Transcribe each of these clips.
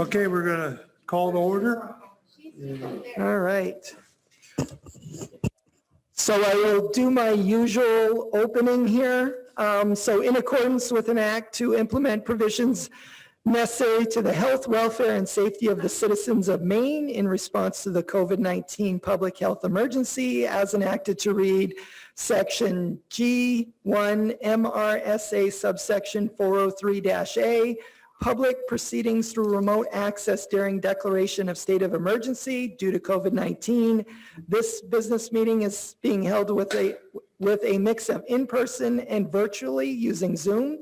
Okay, we're going to call to order. All right. So I will do my usual opening here. So in accordance with an act to implement provisions necessary to the health, welfare, and safety of the citizens of Maine in response to the COVID-19 public health emergency, as enacted to read Section G1 MRSA subsection 403-A, public proceedings through remote access during declaration of state of emergency due to COVID-19. This business meeting is being held with a mix of in-person and virtually using Zoom.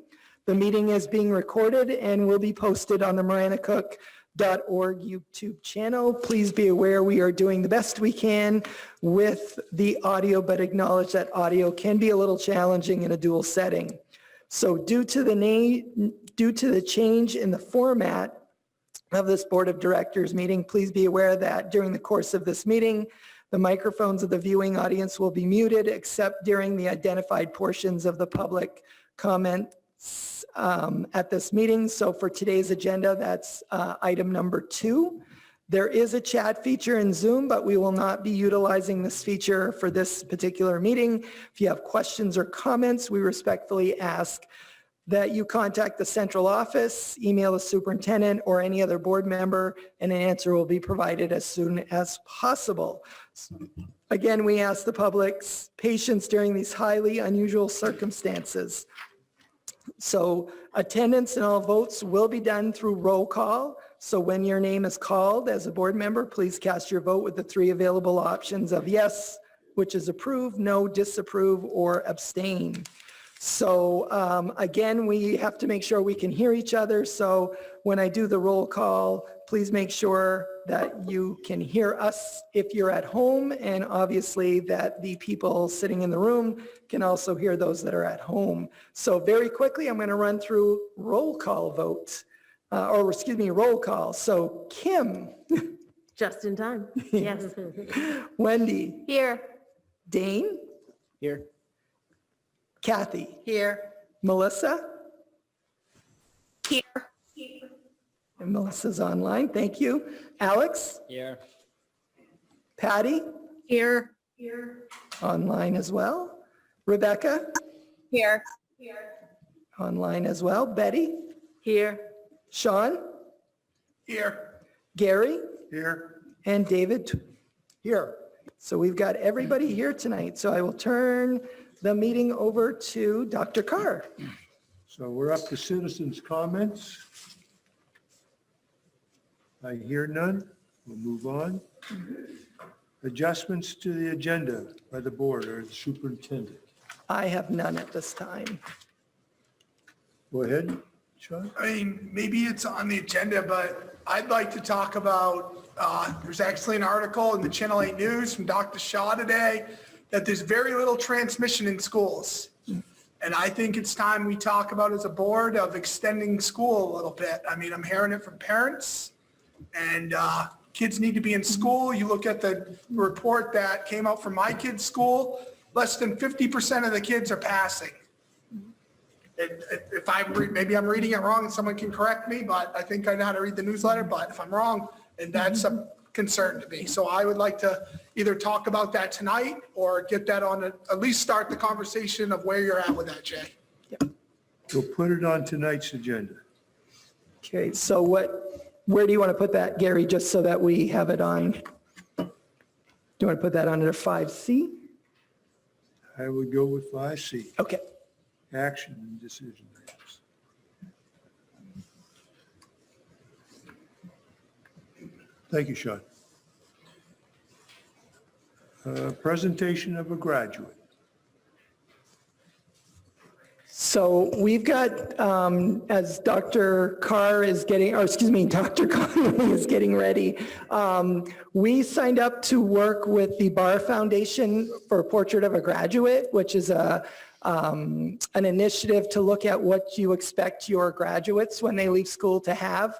The meeting is being recorded and will be posted on the maranacook.org YouTube channel. Please be aware we are doing the best we can with the audio, but acknowledge that audio can be a little challenging in a dual setting. So due to the change in the format of this Board of Directors meeting, please be aware that during the course of this meeting, the microphones of the viewing audience will be muted except during the identified portions of the public comment at this meeting. So for today's agenda, that's item number 2. There is a chat feature in Zoom, but we will not be utilizing this feature for this particular meeting. If you have questions or comments, we respectfully ask that you contact the central office, email the superintendent or any other board member, and an answer will be provided as soon as possible. Again, we ask the public's patience during these highly unusual circumstances. So attendance and all votes will be done through roll call. So when your name is called as a board member, please cast your vote with the 3 available options of yes, which is approve, no, disapprove, or abstain. So again, we have to make sure we can hear each other. So when I do the roll call, please make sure that you can hear us if you're at home, and obviously that the people sitting in the room can also hear those that are at home. So very quickly, I'm going to run through roll call votes, roll call. So Kim. Just in time. Yes. Wendy. Here. Dane. Here. Kathy. Here. Melissa. Here. And Melissa's online. Thank you. Alex. Here. Patty. Here. Online as well. Rebecca. Here. Online as well. Betty. Here. Sean. Here. Gary. Here. And David. Here. So we've got everybody here tonight. So I will turn the meeting over to Dr. Carr. So we're up to citizens' comments. I hear none. We'll move on. Adjustments to the agenda by the board or the superintendent. I have none at this time. Go ahead, Sean. I mean, maybe it's on the agenda, but I'd like to talk about, there's actually an article in the Channel 8 News from Dr. Shaw today that there's very little transmission in schools. And I think it's time we talk about as a board of extending school a little bit. I mean, I'm hearing it from parents and kids need to be in school. You look at the report that came out from my kid's school, less than 50% of the kids are passing. If maybe I'm reading it wrong and someone can correct me, but I think I know how to read the newsletter, but if I'm wrong, and that's a concern to me. So I would like to either talk about that tonight or get that on, at least start the conversation of where you're at with that, Jay. We'll put it on tonight's agenda. Okay, so where do you want to put that, Gary, just so that we have it on? Do you want to put that under 5C? I would go with 5C, Okay. action and decision items. Thank you, Sean. Presentation of a graduate. So we've got, as Dr. Carr is getting, or excuse me, Dr. Connolly is getting ready, we signed up to work with the Barr Foundation for a Portrait of a Graduate, which is an initiative to look at what you expect your graduates when they leave school to have.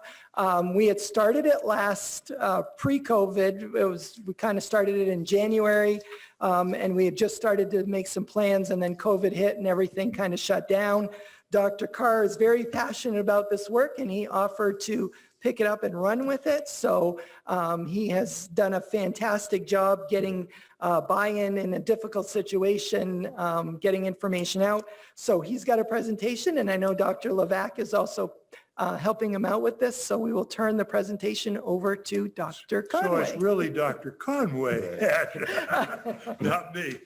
We had started it last pre-COVID. We kind of started it in January, and we had just started to make some plans, and then COVID hit and everything kind of shut down. Dr. Carr is very passionate about this work, and he offered to pick it up and run with it. So he has done a fantastic job getting buy-in in a difficult situation, getting information out. So he's got a presentation, and I know Dr. Levac is also helping him out with this. So we will turn the presentation over to Dr. So Conway. it's really Dr. Conway, not me.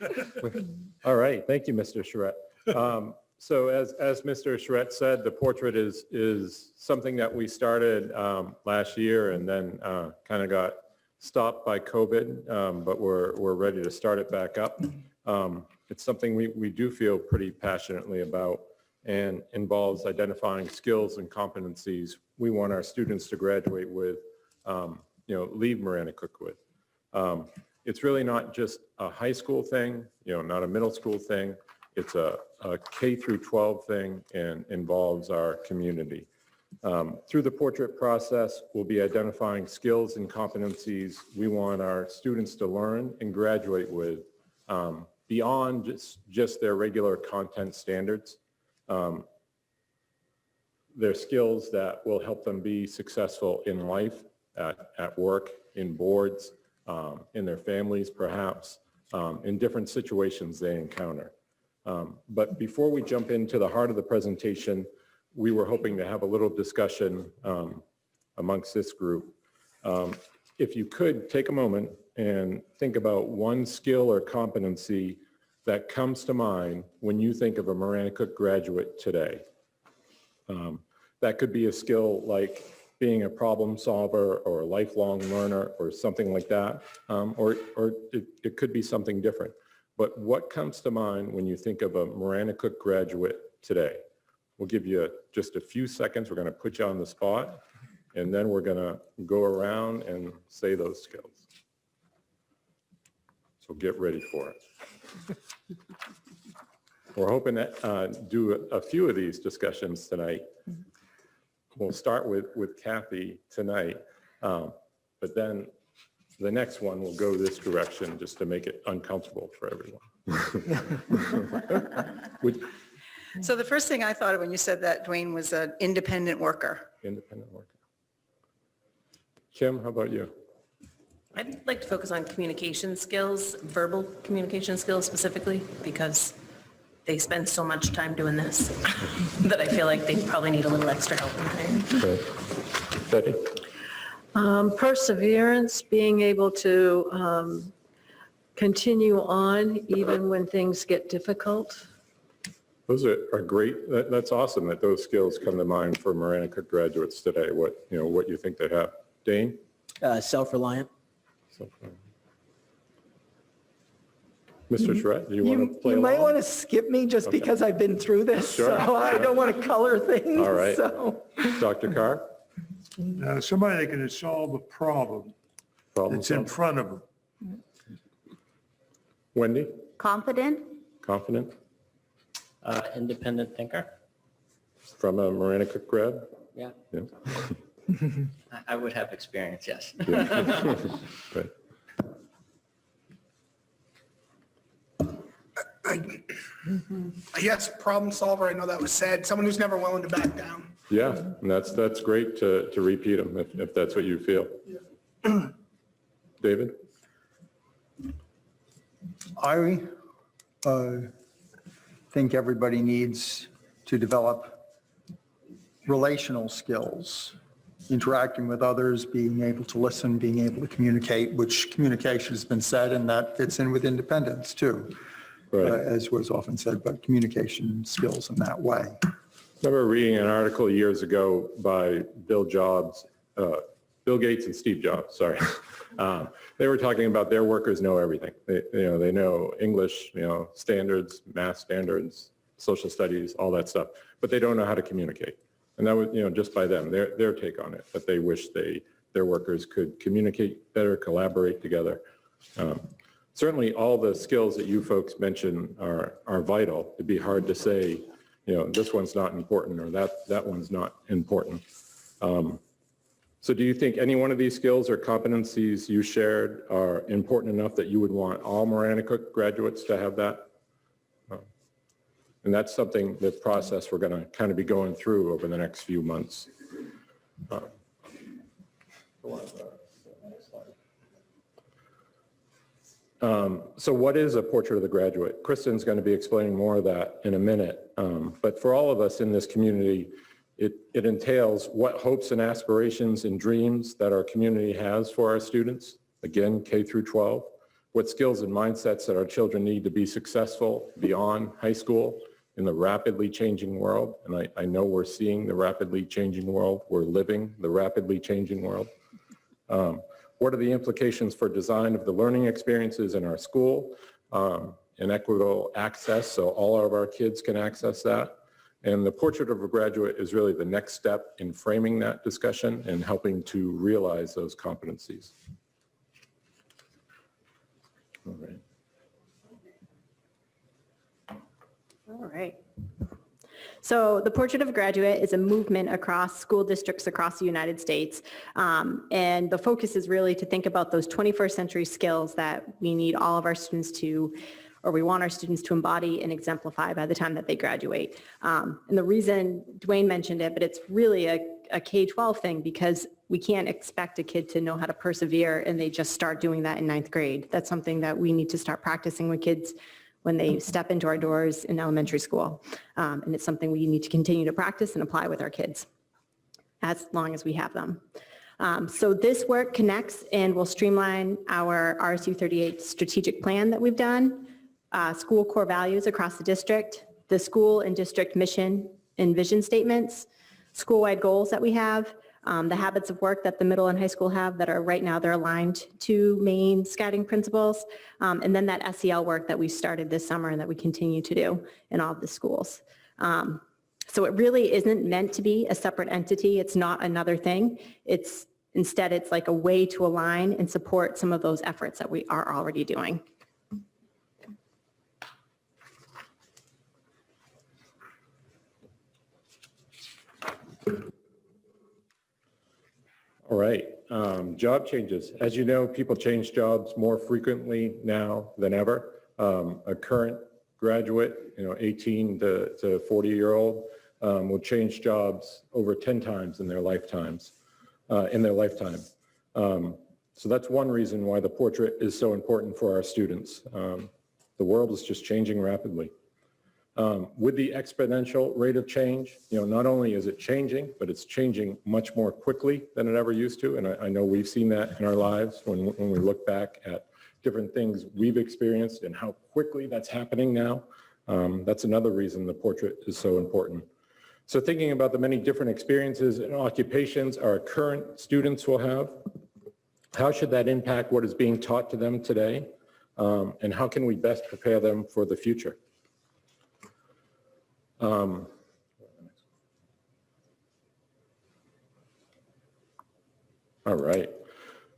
All right, thank you, Mr. Charette. So as Mr. Charette said, the portrait is something that we started last year and then kind of got stopped by COVID, but we're ready to start it back up. It's something we do feel pretty passionately about and involves identifying skills and competencies we want our students to graduate with, leave Marana Cook with. It's really not just a high school thing, not a middle school thing. It's a K through 12 thing and involves our community. Through the portrait process, we'll be identifying skills and competencies we want our students to learn and graduate with beyond just their regular content standards. They're skills that will help them be successful in life, at work, in boards, in their families perhaps, in different situations they encounter. But before we jump into the heart of the presentation, we were hoping to have a little discussion amongst this group. If you could take a moment and think about one skill or competency that comes to mind when you think of a Marana Cook graduate today. That could be a skill like being a problem solver or a lifelong learner or something like that, or it could be something different. But what comes to mind when you think of a Marana Cook graduate today? We'll give you just a few seconds. We're going to put you on the spot, and then we're going to go around and say those skills. So get ready for it. We're hoping to do a few of these discussions tonight. We'll start with Kathy tonight, but then the next one will go this direction just to make it uncomfortable for everyone. So the first thing I thought of when you said that, Dwayne, was an independent worker. Independent worker. Kim, how about you? I'd like to focus on communication skills, verbal communication skills specifically, because they spend so much time doing this that I feel like they probably need a little extra help. Okay. Betty? Perseverance, being able to continue on even when things get difficult. Those are great. That's awesome that those skills come to mind for Marana Cook graduates today. What you think they have. Dane? Self-reliant. Mr. Charette, do you want to play You might along? want to skip me just because I've been through this, Sure. so I don't want to color things. All right. So. Dr. Carr? Somebody that can solve a problem Problem that's in solved. front of them. Wendy? Confident? Confident? Independent thinker. From a Marana Cook grad? Yeah. Yeah. I would have experience, yes. Yeah. Good. I guess problem solver, I know that was said, someone who's never willing to back down. Yeah, and that's great to repeat them if that's what you feel. David? I think everybody needs to develop relational skills, interacting with others, being able to listen, being able to communicate, which communication has been said, and that fits in with independence too, Right. as was often said, but communication skills in that way. I remember reading an article years ago by Bill Gates and Steve Jobs, sorry. They were talking about their workers know everything. They know English, standards, math standards, social studies, all that stuff, but they don't know how to communicate. And that was, just by them, their take on it, that they wish their workers could communicate better, collaborate together. Certainly all the skills that you folks mentioned are vital. It'd be hard to say, this one's not important or that one's not important. So do you think any one of these skills or competencies you shared are important enough that you would want all Marana Cook graduates to have that? And that's something, the process we're going to kind of be going through over the next few months. So what is a portrait of the graduate? Kristen's going to be explaining more of that in a minute. But for all of us in this community, it entails what hopes and aspirations and dreams that our community has for our students, again, K through 12, what skills and mindsets that our children need to be successful beyond high school in the rapidly changing world. And I know we're seeing the rapidly changing world. We're living the rapidly changing world. What are the implications for design of the learning experiences in our school and equitable access so all of our kids can access that? And the portrait of a graduate is really the next step in framing that discussion and helping to realize those competencies. All right. All right. So the Portrait of a Graduate is a movement across school districts across the United States. And the focus is really to think about those 21st century skills that we need all of our students to, or we want our students to embody and exemplify by the time that they graduate. And the reason Dwayne mentioned it, but it's really a K-12 thing because we can't expect a kid to know how to persevere and they just start doing that in 9th grade. That's something that we need to start practicing with kids when they step into our doors in elementary school. And it's something we need to continue to practice and apply with our kids as long as we have them. So this work connects and will streamline our RSU 38 strategic plan that we've done, school core values across the district, the school and district mission and vision statements, school-wide goals that we have, the habits of work that the middle and high school have that are right now they're aligned to main scouting principles, and then that SEL work that we started this summer and that we continue to do in all of the schools. So it really isn't meant to be a separate entity. It's not another thing. Instead, it's like a way to align and support some of those efforts that we are already doing. All right, job changes. As you know, people change jobs more frequently now than ever. A current graduate, 18 to 40-year-old, will change jobs over 10 times in their lifetime. So that's one reason why the portrait is so important for our students. The world is just changing rapidly. With the exponential rate of change, not only is it changing, but it's changing much more quickly than it ever used to. And I know we've seen that in our lives when we look back at different things we've experienced and how quickly that's happening now. That's another reason the portrait is so important. So thinking about the many different experiences and occupations our current students will have, how should that impact what is being taught to them today? And how can we best prepare them for the future? All right.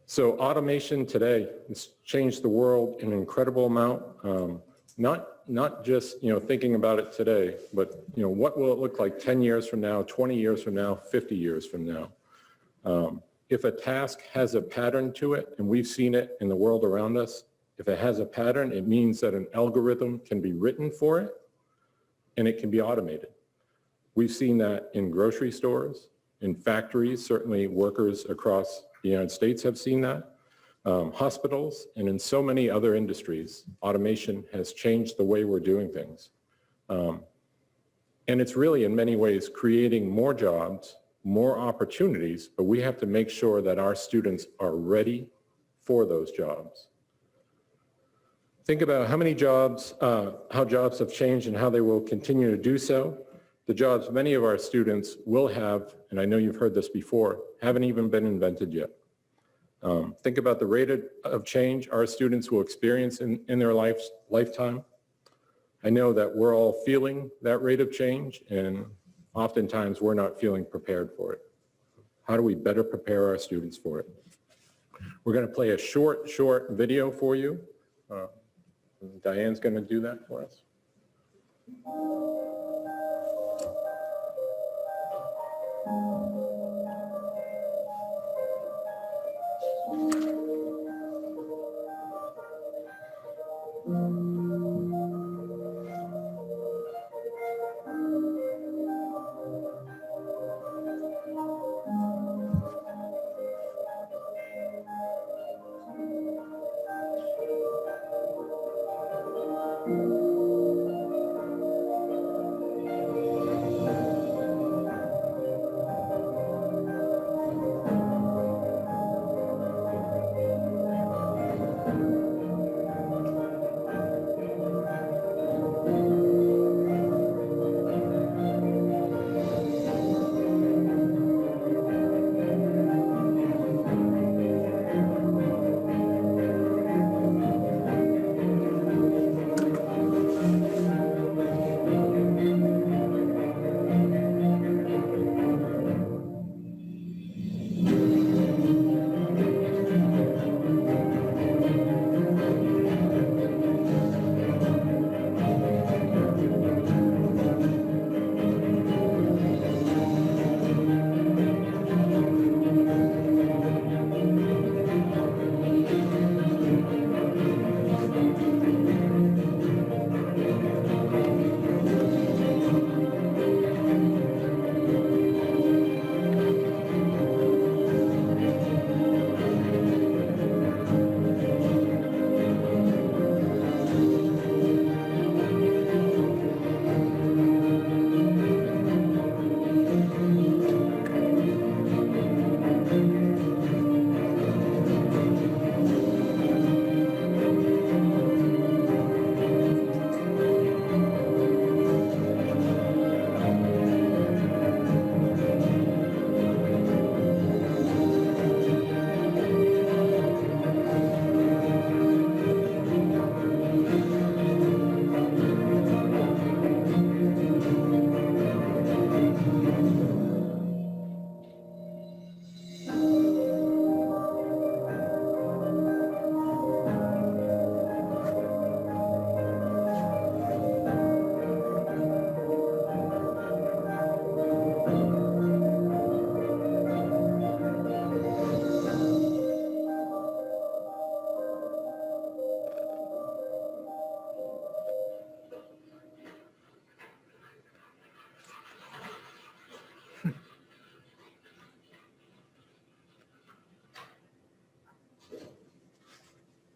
So automation today has changed the world in an incredible amount. Not just thinking about it today, but what will it look like 10 years from now, 20 years from now, 50 years from now? If a task has a pattern to it, and we've seen it in the world around us, if it has a pattern, it means that an algorithm can be written for it and it can be automated. We've seen that in grocery stores, in factories, certainly workers across the United States have seen that, hospitals, and in so many other industries, automation has changed the way we're doing things. And it's really in many ways creating more jobs, more opportunities, but we have to make sure that our students are ready for those jobs. Think about how many jobs, how jobs have changed and how they will continue to do so. The jobs many of our students will have, and I know you've heard this before, haven't even been invented yet. Think about the rate of change our students will experience in their lifetime. I know that we're all feeling that rate of change, and oftentimes we're not feeling prepared for it. How do we better prepare our students for it? We're going to play a short video for you. Diane's going to do that for us.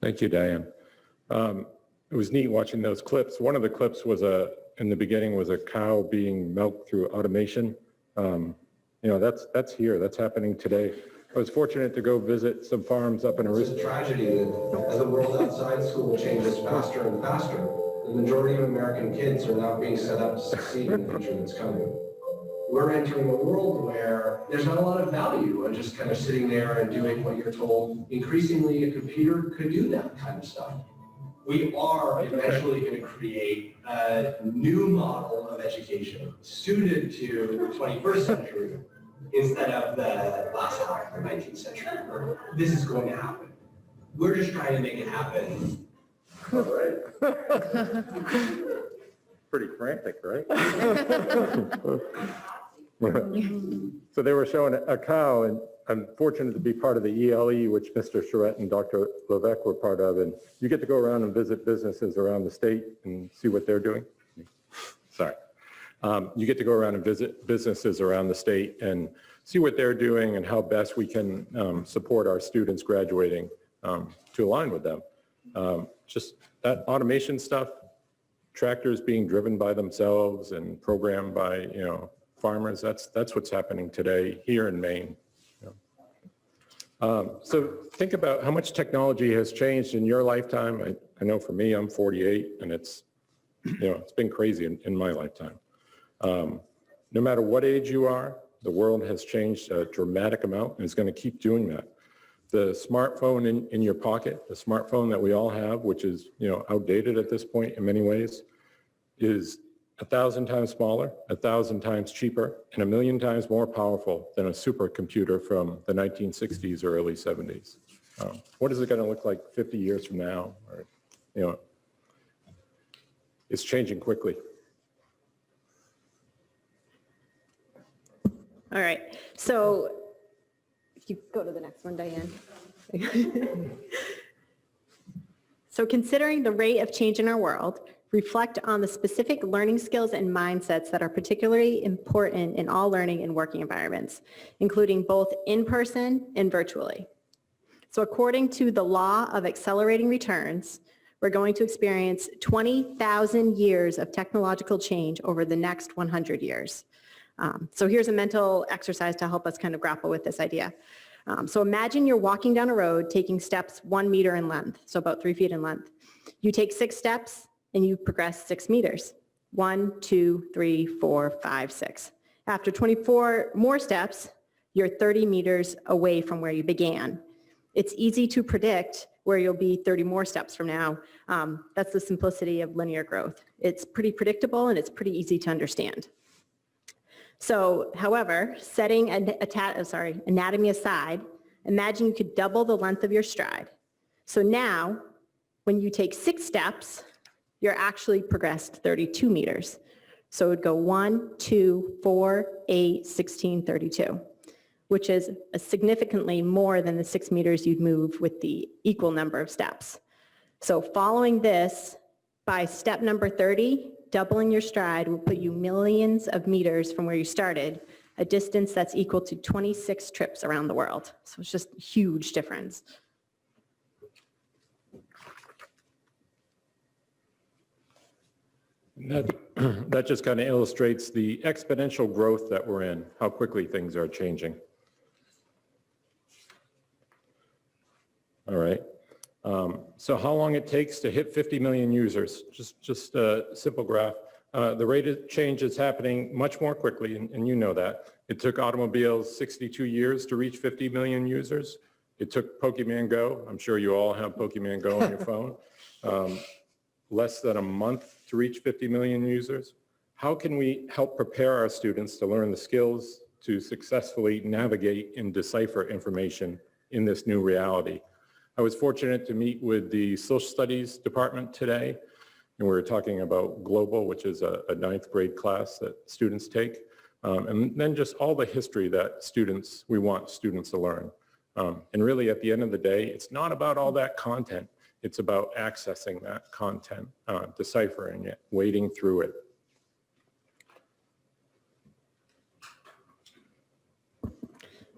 Thank you, Diane. It was neat watching those clips. One of the clips was in the beginning was a cow being milked through automation. That's here, that's happening today. I was fortunate to go visit some farms up in It's a tragedy that as the world outside school changes faster and faster, the majority of American kids are not being set up to succeed in the future that's coming. We're entering a world where there's not a lot of value in just kind of sitting there and doing what you're told. Increasingly, a computer could do that kind of stuff. We are eventually going to create a new model of education suited to the 21st century instead of the last half of the 19th century. This is going to happen. We're just trying to make it happen. All right. pretty frantic, right? So they were showing a cow, and I'm fortunate to be part of the ELE, which Mr. Charette and Dr. Levesque were part of, and you get to go around and visit businesses around the state and see what they're doing. Sorry. You get to go around and visit businesses around the state and see what they're doing and how best we can support our students graduating to align with them. Just that automation stuff, tractors being driven by themselves and programmed by, farmers, that's what's happening today here in Maine. So think about how much technology has changed in your lifetime. I know for me, I'm 48, and it's been crazy in my lifetime. No matter what age you are, the world has changed a dramatic amount, and it's going to keep doing that. The smartphone in your pocket, the smartphone that we all have, which is outdated at this point in many ways, is 1,000 times smaller, 1,000 times cheaper, and 1,000,000 times more powerful than a supercomputer from the 1960s or early 70s. What is it going to look like 50 years from now? Or, it's changing quickly. All right, so if you go to the next one, Diane. So considering the rate of change in our world, reflect on the specific learning skills and mindsets that are particularly important in all learning and working environments, including both in person and virtually. So according to the law of accelerating returns, we're going to experience 20,000 years of technological change over the next 100 years. So here's a mental exercise to help us kind of grapple with this idea. So imagine you're walking down a road taking steps 1 meter in length, so about 3 feet in length. You take 6 steps and you progress 6 meters. 1, 2, 3, 4, 5, 6. After 24 more steps, you're 30 meters away from where you began. It's easy to predict where you'll be 30 more steps from now. That's the simplicity of linear growth. It's pretty predictable and it's pretty easy to understand. So, however, setting anatomy aside, imagine you could double the length of your stride. So now, when you take 6 steps, you're actually progressed 32 meters. So it would go 1, 2, 4, 8, 16, 32, which is significantly more than the 6 meters you'd move with the equal number of steps. So following this, by step number 30, doubling your stride will put you millions of meters from where you started, a distance that's equal to 26 trips around the world. So it's just a huge difference. That just kind of illustrates the exponential growth that we're in, how quickly things are changing. All right. So how long it takes to hit 50 million users, just a simple graph. The rate of change is happening much more quickly, and you know that. It took automobiles 62 years to reach 50 million users. It took Pokemon Go. I'm sure you all have Pokemon Go on your phone. Less than a month to reach 50 million users. How can we help prepare our students to learn the skills to successfully navigate and decipher information in this new reality? I was fortunate to meet with the social studies department today, and we were talking about global, which is a 9th grade class that students take, and then just all the history that we want students to learn. And really at the end of the day, it's not about all that content. It's about accessing that content, deciphering it, wading through it.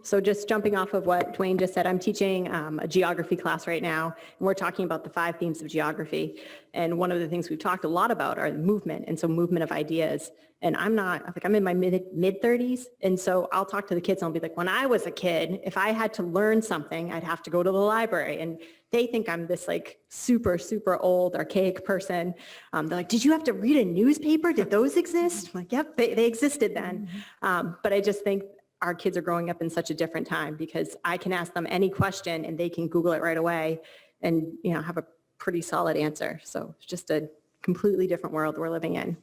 So just jumping off of what Dwayne just said, I'm teaching a geography class right now, and we're talking about the 5 themes of geography. And one of the things we've talked a lot about are the movement, and so movement of ideas. And I'm in my mid 30s, and so I'll talk to the kids and I'll be like, when I was a kid, if I had to learn something, I'd have to go to the library. And they think I'm this like super, super old, archaic person. They're like, did you have to read a newspaper? Did those exist? I'm like, yep, they existed then. But I just think our kids are growing up in such a different time because I can ask them any question and they can Google it right away and, you know, have a pretty solid answer. So it's just a completely different world we're living in.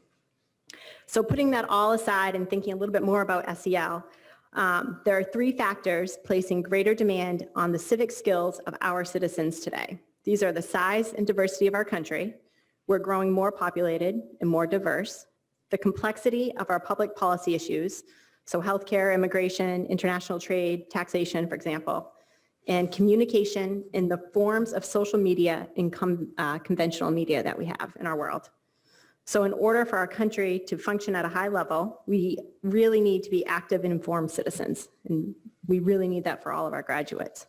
So putting that all aside and thinking a little bit more about SEL, there are 3 factors placing greater demand on the civic skills of our citizens today. These are the size and diversity of our country. We're growing more populated and more diverse. The complexity of our public policy issues, so healthcare, immigration, international trade, taxation, for example, and communication in the forms of social media and conventional media that we have in our world. So in order for our country to function at a high level, we really need to be active and informed citizens. And we really need that for all of our graduates.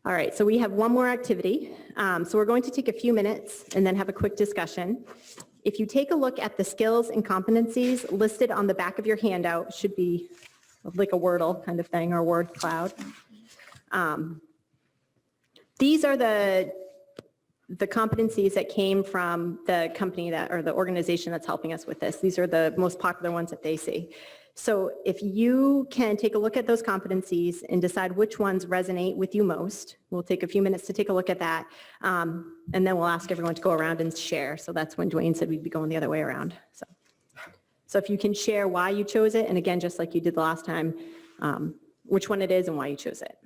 All right, so we have one more activity. So we're going to take a few minutes and then have a quick discussion. If you take a look at the skills and competencies listed on the back of your handout, it should be like a Wordle kind of thing or a word cloud. These are the competencies that came from the company that, or the organization that's helping us with this. These are the most popular ones that they see. So if you can take a look at those competencies and decide which ones resonate with you most, we'll take a few minutes to take a look at that. And then we'll ask everyone to go around and share. So that's when Dwayne said we'd be going the other way around. So if you can share why you chose it, and again, just like you did the last time, which one it is and why you chose it.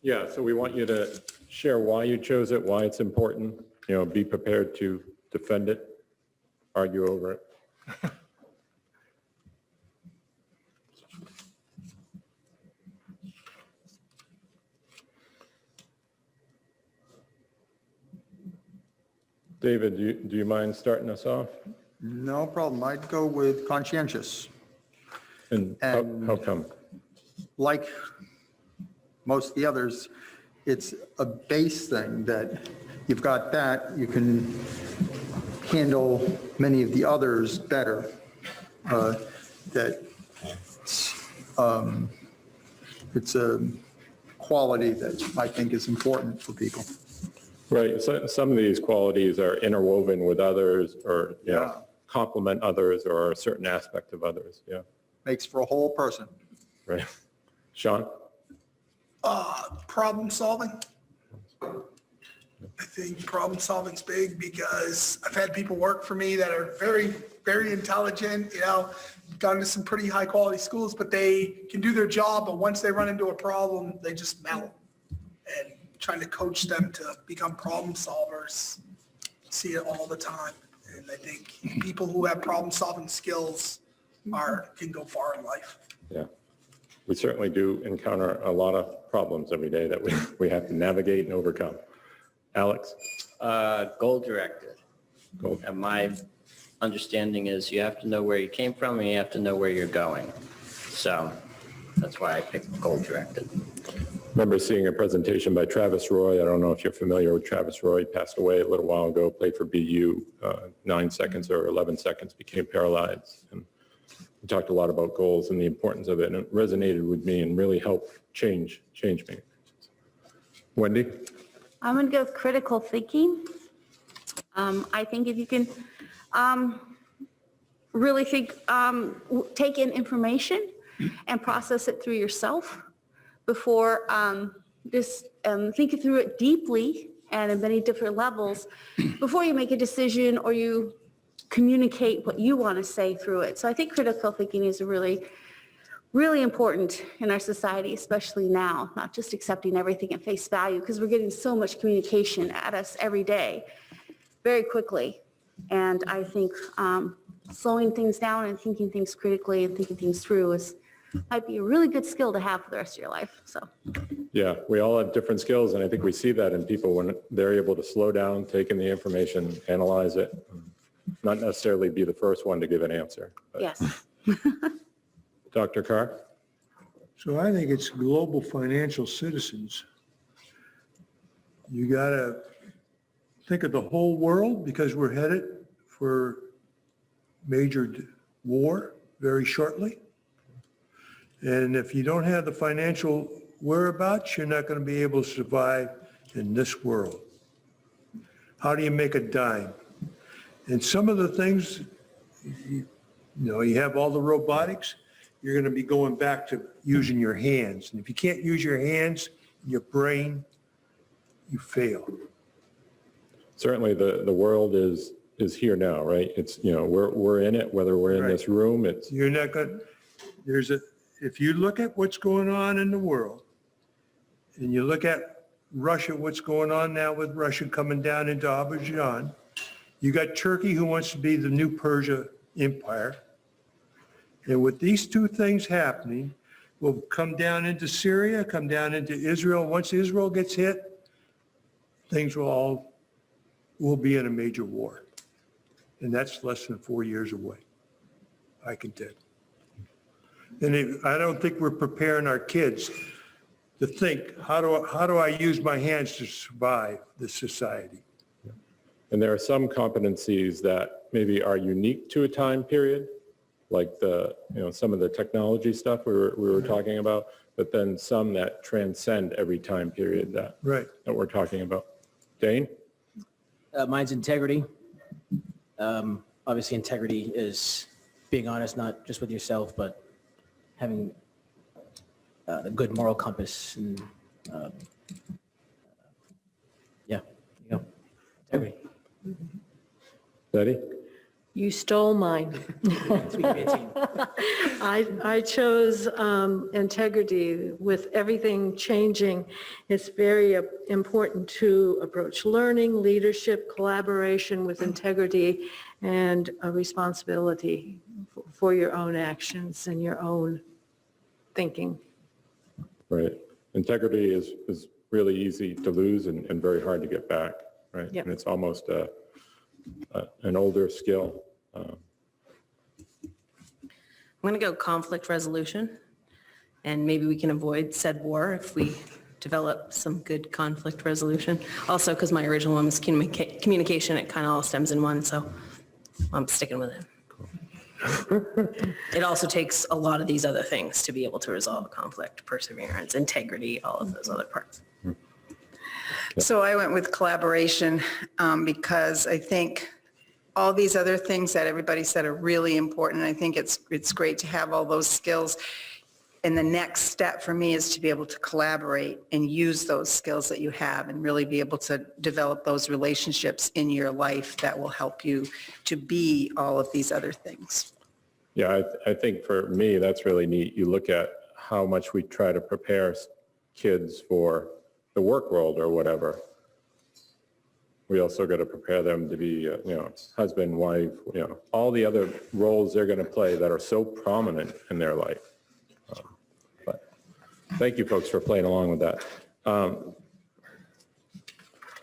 Yeah, so we want you to share why you chose it, why it's important, you know, be prepared to defend it, argue over it. David, do you mind starting us off? No problem. I'd go with conscientious. And how come? Like most of the others, it's a base thing that you've got that, you can handle many of the others better. That it's a quality that I think is important for people. Right, so some of these qualities are interwoven with others or, you know, complement others or a certain aspect of others, yeah. Makes for a whole person. Right. Sean? Problem solving. I think problem solving's big because I've had people work for me that are very, very intelligent, you know, gone to some pretty high quality schools, but they can do their job, but once they run into a problem, they just melt. And trying to coach them to become problem solvers, see it all the time. And I think people who have problem solving skills can go far in life. Yeah. We certainly do encounter a lot of problems every day that we have to navigate and overcome. Alex? Goal-directed. Goal. And my understanding is you have to know where you came from and you have to know where you're going. So that's why I picked goal-directed. Remember seeing a presentation by Travis Roy. I don't know if you're familiar with Travis Roy. He passed away a little while ago, played for BU, 9 seconds or 11 seconds, became paralyzed. And we talked a lot about goals and the importance of it, and it resonated with me and really helped change me. Wendy? I'm going to go with critical thinking. I think if you can really think, take in information and process it through yourself before just think through it deeply and at many different levels before you make a decision or you communicate what you want to say through it. So I think critical thinking is really, really important in our society, especially now, not just accepting everything at face value, because we're getting so much communication at us every day, very quickly. And I think slowing things down and thinking things critically and thinking things through might be a really good skill to have for the rest of your life. So. Yeah, we all have different skills, and I think we see that in people when they're able to slow down, take in the information, analyze it, not necessarily be the first one to give an answer. But Yes. Dr. Carr? So I think it's global financial citizens. You gotta think of the whole world because we're headed for major war very shortly. And if you don't have the financial whereabouts, you're not going to be able to survive in this world. How do you make a dime? And some of the things, you have all the robotics, you're going to be going back to using your hands. And if you can't use your hands, your brain, you fail. Certainly the world is here now, right? It's, we're in it, whether we're in this room, it's, You're not going, if you look at what's going on in the world, and you look at Russia, what's going on now with Russia coming down into Azerbaijan, you got Turkey who wants to be the new Persia empire. And with these two things happening, we'll come down into Syria, come down into Israel. Once Israel gets hit, things will be in a major war. And that's less than 4 years away, I can tell you. And I don't think we're preparing our kids to think, how do I use my hands to survive this society? and there are some competencies that maybe are unique to a time period, like some of the technology stuff we were talking about, but then some that transcend every time period that we're talking about. Dane? Mine's integrity. Obviously, integrity is being honest, not just with yourself, but having a good moral compass. And yeah, there you go. Integrity. Betty? You stole mine. I chose integrity. With everything changing, it's very important to approach learning, leadership, collaboration with integrity and a responsibility for your own actions and your own thinking. Right. Integrity is really easy to lose and very hard to get back, right? Yep. And it's almost an older skill. I'm going to go conflict resolution, and maybe we can avoid said war if we develop some good conflict resolution. Also, because my original one was communication, it kind of all stems in one, so I'm sticking with it. It also takes a lot of these other things to be able to resolve conflict, perseverance, integrity, all of those other parts. So I went with collaboration because I think all these other things that everybody said are really important. I think it's great to have all those skills. And the next step for me is to be able to collaborate and use those skills that you have and really be able to develop those relationships in your life that will help you to be all of these other things. Yeah, I think for me, that's really neat. You look at how much we try to prepare kids for the work world or whatever. We also got to prepare them to be, husband, wife, all the other roles they're going to play that are so prominent in their life. But thank you, folks, for playing along with that.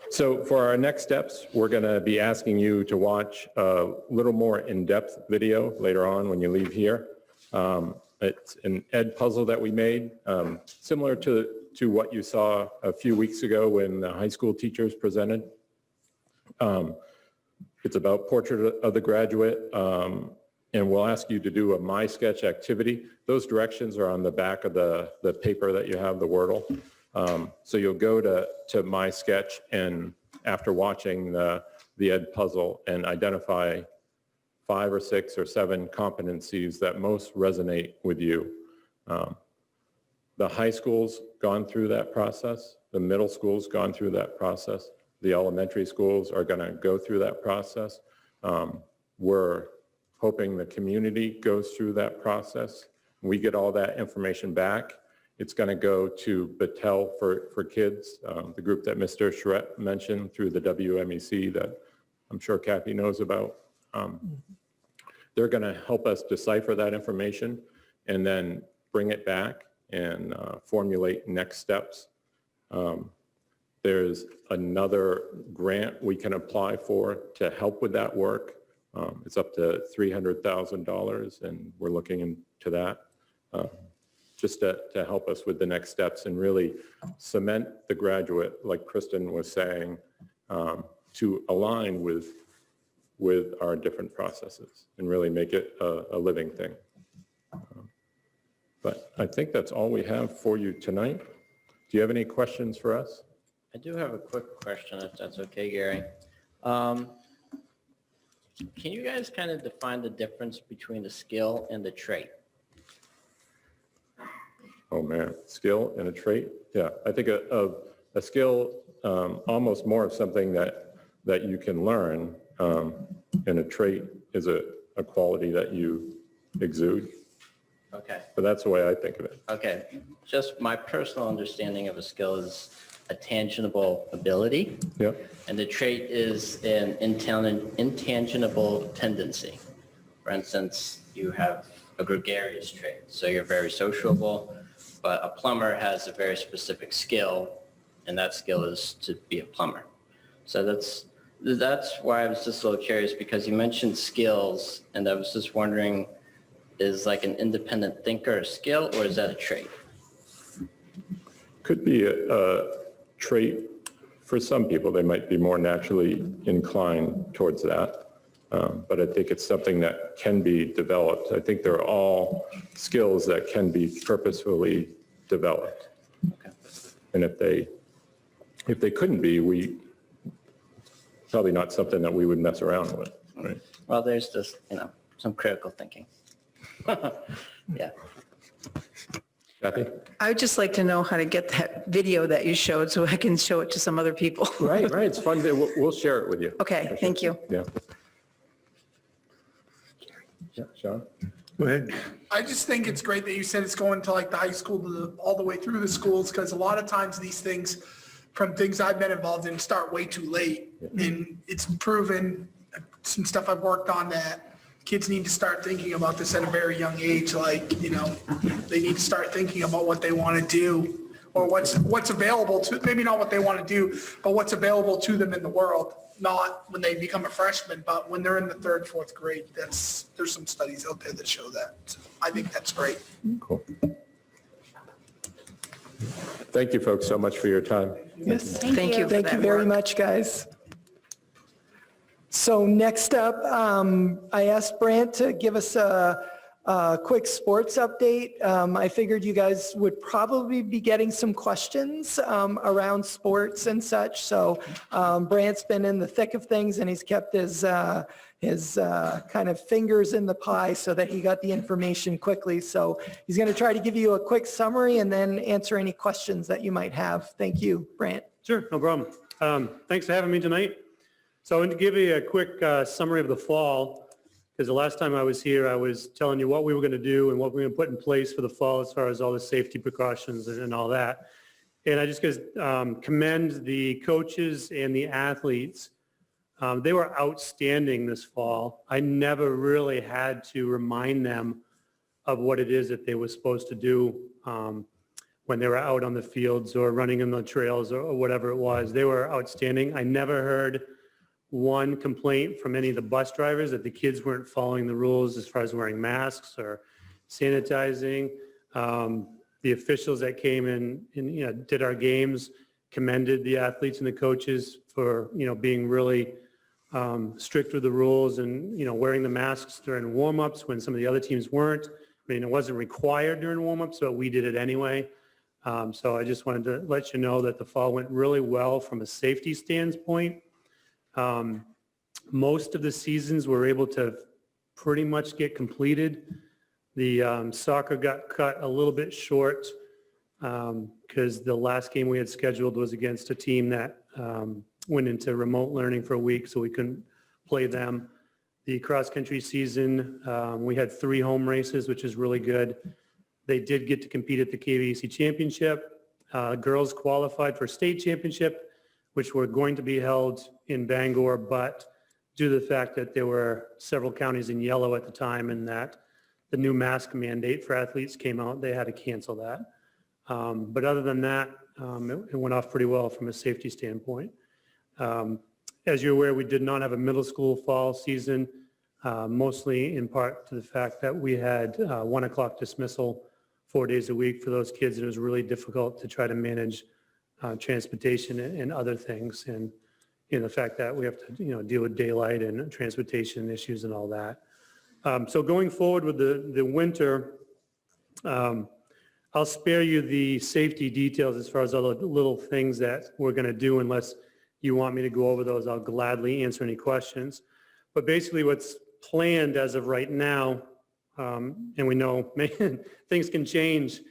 So for our next steps, we're going to be asking you to watch a little more in-depth video later on when you leave here. It's an ed puzzle that we made, similar to what you saw a few weeks ago when the high school teachers presented. It's about portrait of the graduate, and we'll ask you to do a My Sketch activity. Those directions are on the back of the paper that you have, the Wordle. So you'll go to My Sketch, and after watching the ed puzzle, and identify 5 or 6 or 7 competencies that most resonate with you. The high school's gone through that process. The middle school's gone through that process. The elementary schools are going to go through that process. We're hoping the community goes through that process. We get all that information back. It's going to go to Battelle for kids, the group that Mr. Charette mentioned through the WMEC that I'm sure Kathy knows about. They're going to help us decipher that information and then bring it back and formulate next steps. There's another grant we can apply for to help with that work. It's up to $300,000, and we're looking into that just to help us with the next steps and really cement the graduate, like Kristen was saying, to align with our different processes and really make it a living thing. But I think that's all we have for you tonight. Do you have any questions for us? I do have a quick question, if that's okay, Gary. Can you guys kind of define the difference between the skill and the trait? Oh, man, skill and a trait? Yeah, I think a skill, almost more of something that you can learn, and a trait is a quality that you exude. Okay. But that's the way I think of it. Okay, just my personal understanding of a skill is a tangible ability. Yeah. And the trait is an intangible tendency. For instance, you have a gregarious trait, so you're very sociable, but a plumber has a very specific skill, and that skill is to be a plumber. So that's why I was just a little curious, because you mentioned skills, and I was just wondering, is like an independent thinker a skill, or is that a trait? Could be a trait. For some people, they might be more naturally inclined towards that. But I think it's something that can be developed. I think they're all skills that can be purposefully developed. Okay. And if they couldn't be, probably not something that we would mess around with. Right? Well, there's just, some critical thinking. Yeah. Kathy? I would just like to know how to get that video that you showed so I can show it to some other people. Right. It's fun. We'll share it with you. Okay, thank you. Yeah. Yeah, Sean? Go ahead. I just think it's great that you said it's going to like the high school all the way through the schools, because a lot of times these things, from things I've been involved in, start way too late. And it's proven, some stuff I've worked on, that kids need to start thinking about this at a very young age. Like, they need to start thinking about what they want to do, or what's available to, maybe not what they want to do, but what's available to them in the world. Not when they become a freshman, but when they're in the third, fourth grade. There's some studies out there that show that. So I think that's great. Cool. Thank you, folks, so much for your time. Yes. Thank you for Thank you that very work. much, guys. So next up, I asked Brant to give us a quick sports update. I figured you guys would probably be getting some questions around sports and such. So Brant's been in the thick of things, and he's kept his kind of fingers in the pie so that he got the information quickly. So he's going to try to give you a quick summary and then answer any questions that you might have. Thank you, Brant. Sure, no problem. Thanks for having me tonight. So I want to give you a quick summary of the fall, because the last time I was here, I was telling you what we were going to do and what we were going to put in place for the fall as far as all the safety precautions and all that. And I just commend the coaches and the athletes. They were outstanding this fall. I never really had to remind them of what it is that they were supposed to do when they were out on the fields or running in the trails or whatever it was. They were outstanding. I never heard one complaint from any of the bus drivers that the kids weren't following the rules as far as wearing masks or sanitizing. The officials that came in and did our games commended the athletes and the coaches for being really strict with the rules and wearing the masks during warm-ups when some of the other teams weren't. I mean, it wasn't required during warm-ups, but we did it anyway. So I just wanted to let you know that the fall went really well from a safety standpoint. Most of the seasons were able to pretty much get completed. The soccer got cut a little bit short because the last game we had scheduled was against a team that went into remote learning for a week, so we couldn't play them. The cross-country season, we had 3 home races, which is really good. They did get to compete at the KVAC Championship. Girls qualified for state championship, which were going to be held in Bangor, but due to the fact that there were several counties in yellow at the time and that the new mask mandate for athletes came out, they had to cancel that. But other than that, it went off pretty well from a safety standpoint. As you're aware, we did not have a middle school fall season. mostly in part to the fact that we had 1 o'clock dismissal 4 days a week for those kids. And it was really difficult to try to manage transportation and other things. And the fact that we have to, deal with daylight and transportation issues and all that. So going forward with the winter, I'll spare you the safety details as far as all the little things that we're going to do unless you want me to go over those. I'll gladly answer any questions. But basically what's planned as of right now, and we know things can change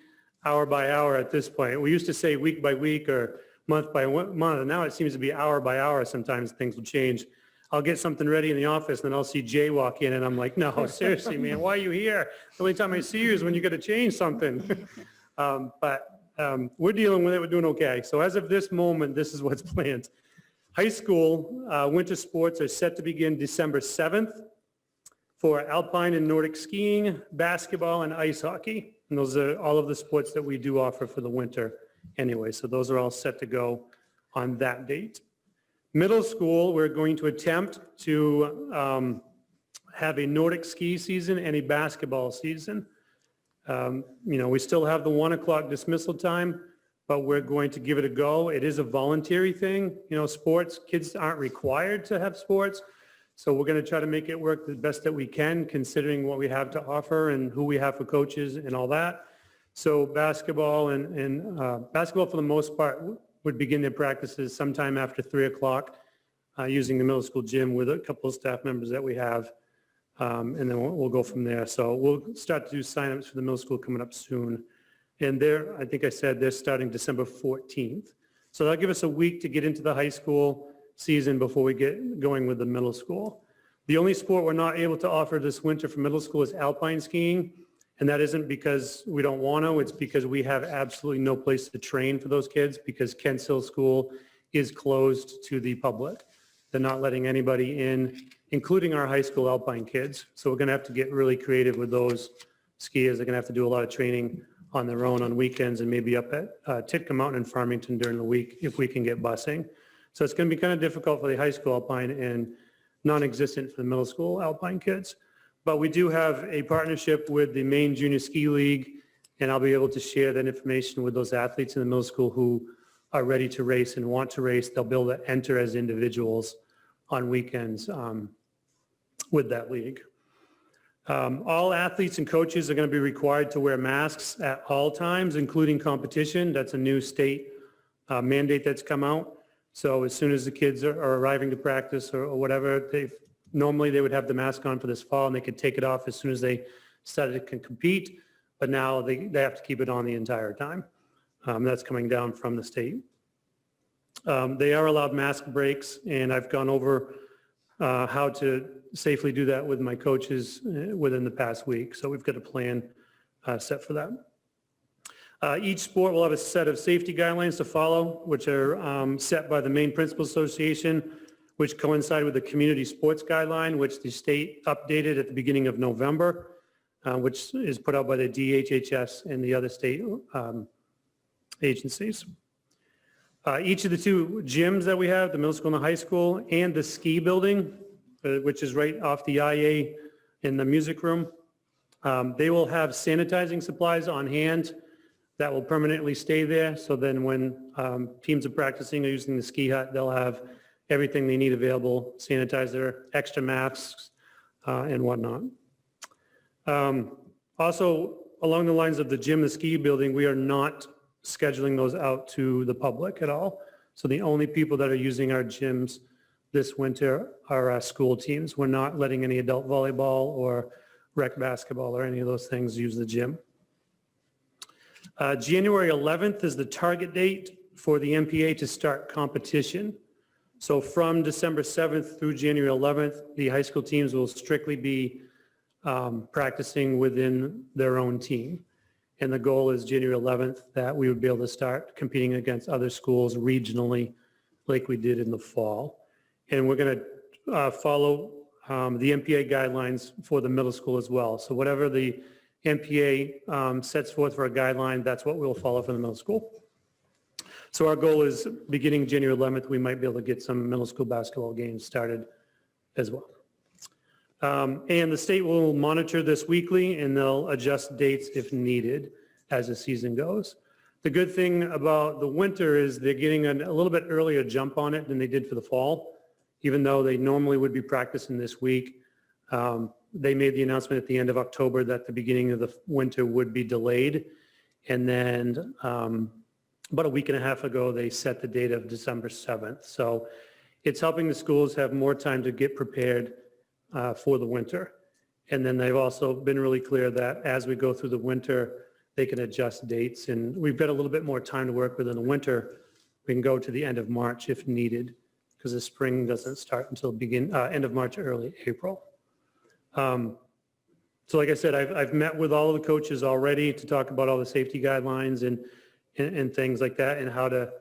hour by hour at this point. We used to say week by week or month by month, and now it seems to be hour by hour. Sometimes things will change. I'll get something ready in the office, and then I'll see Jay walk in, and I'm like, no, seriously, man, why are you here? The only time I see you is when you got to change something. But we're dealing with it. We're doing okay. So as of this moment, this is what's planned. High school winter sports are set to begin December 7th for alpine and Nordic skiing, basketball, and ice hockey. And those are all of the sports that we do offer for the winter anyway. So those are all set to go on that date. Middle school, we're going to attempt to have a Nordic ski season and a basketball season. We still have the 1 o'clock dismissal time, but we're going to give it a go. It is a voluntary thing. Sports, kids aren't required to have sports. So we're going to try to make it work the best that we can, considering what we have to offer and who we have for coaches and all that. So basketball and basketball for the most part would begin their practices sometime after 3 o'clock using the middle school gym with a couple of staff members that we have. And then we'll go from there. So we'll start to do signups for the middle school coming up soon. And I think I said they're starting December 14th. So that'll give us a week to get into the high school season before we get going with the middle school. The only sport we're not able to offer this winter for middle school is alpine skiing. And that isn't because we don't want to, it's because we have absolutely no place to train for those kids because Kents Hill School is closed to the public. They're not letting anybody in, including our high school alpine kids. So we're going to have to get really creative with those skiers. They're going to have to do a lot of training on their own on weekends and maybe up at Titka Mountain in Farmington during the week if we can get busing. So it's going to be kind of difficult for the high school alpine and non-existent for the middle school alpine kids. But we do have a partnership with the Maine Junior Ski League, and I'll be able to share that information with those athletes in the middle school who are ready to race and want to race. They'll be able to enter as individuals on weekends with that league. All athletes and coaches are going to be required to wear masks at all times, including competition. That's a new state mandate that's come out. So as soon as the kids are arriving to practice or whatever, normally they would have the mask on for this fall and they could take it off as soon as they started to compete. But now they have to keep it on the entire time. That's coming down from the state. They are allowed mask breaks, and I've gone over how to safely do that with my coaches within the past week. So we've got a plan set for that. Each sport will have a set of safety guidelines to follow, which are set by the Maine Principal Association, which coincide with the Community Sports Guideline, which the state updated at the beginning of November, which is put out by the DHHS and the other state agencies. Each of the two gyms that we have, the middle school and the high school, and the ski building, which is right off the IA in the music room, they will have sanitizing supplies on hand that will permanently stay there. So then when teams are practicing or using the ski hut, they'll have everything they need available, sanitizer, extra masks, and whatnot. Also, along the lines of the gym, the ski building, we are not scheduling those out to the public at all. So the only people that are using our gyms this winter are our school teams. We're not letting any adult volleyball or rec basketball or any of those things use the gym. January 11th is the target date for the MPA to start competition. So from December 7th through January 11th, the high school teams will strictly be practicing within their own team. And the goal is January 11th that we would be able to start competing against other schools regionally like we did in the fall. And we're going to follow the MPA guidelines for the middle school as well. So whatever the MPA sets forth for a guideline, that's what we'll follow for the middle school. So our goal is beginning January 11th, we might be able to get some middle school basketball games started as well. And the state will monitor this weekly, and they'll adjust dates if needed as the season goes. The good thing about the winter is they're getting a little bit earlier jump on it than they did for the fall, even though they normally would be practicing this week. They made the announcement at the end of October that the beginning of the winter would be delayed. And then about a week and a half ago, they set the date of December 7th. So it's helping the schools have more time to get prepared for the winter. And then they've also been really clear that as we go through the winter, they can adjust dates. And we've got a little bit more time to work with in the winter. We can go to the end of March if needed, because the spring doesn't start until end of March, early April. So like I said, I've met with all of the coaches already to talk about all the safety guidelines and things like that, and how to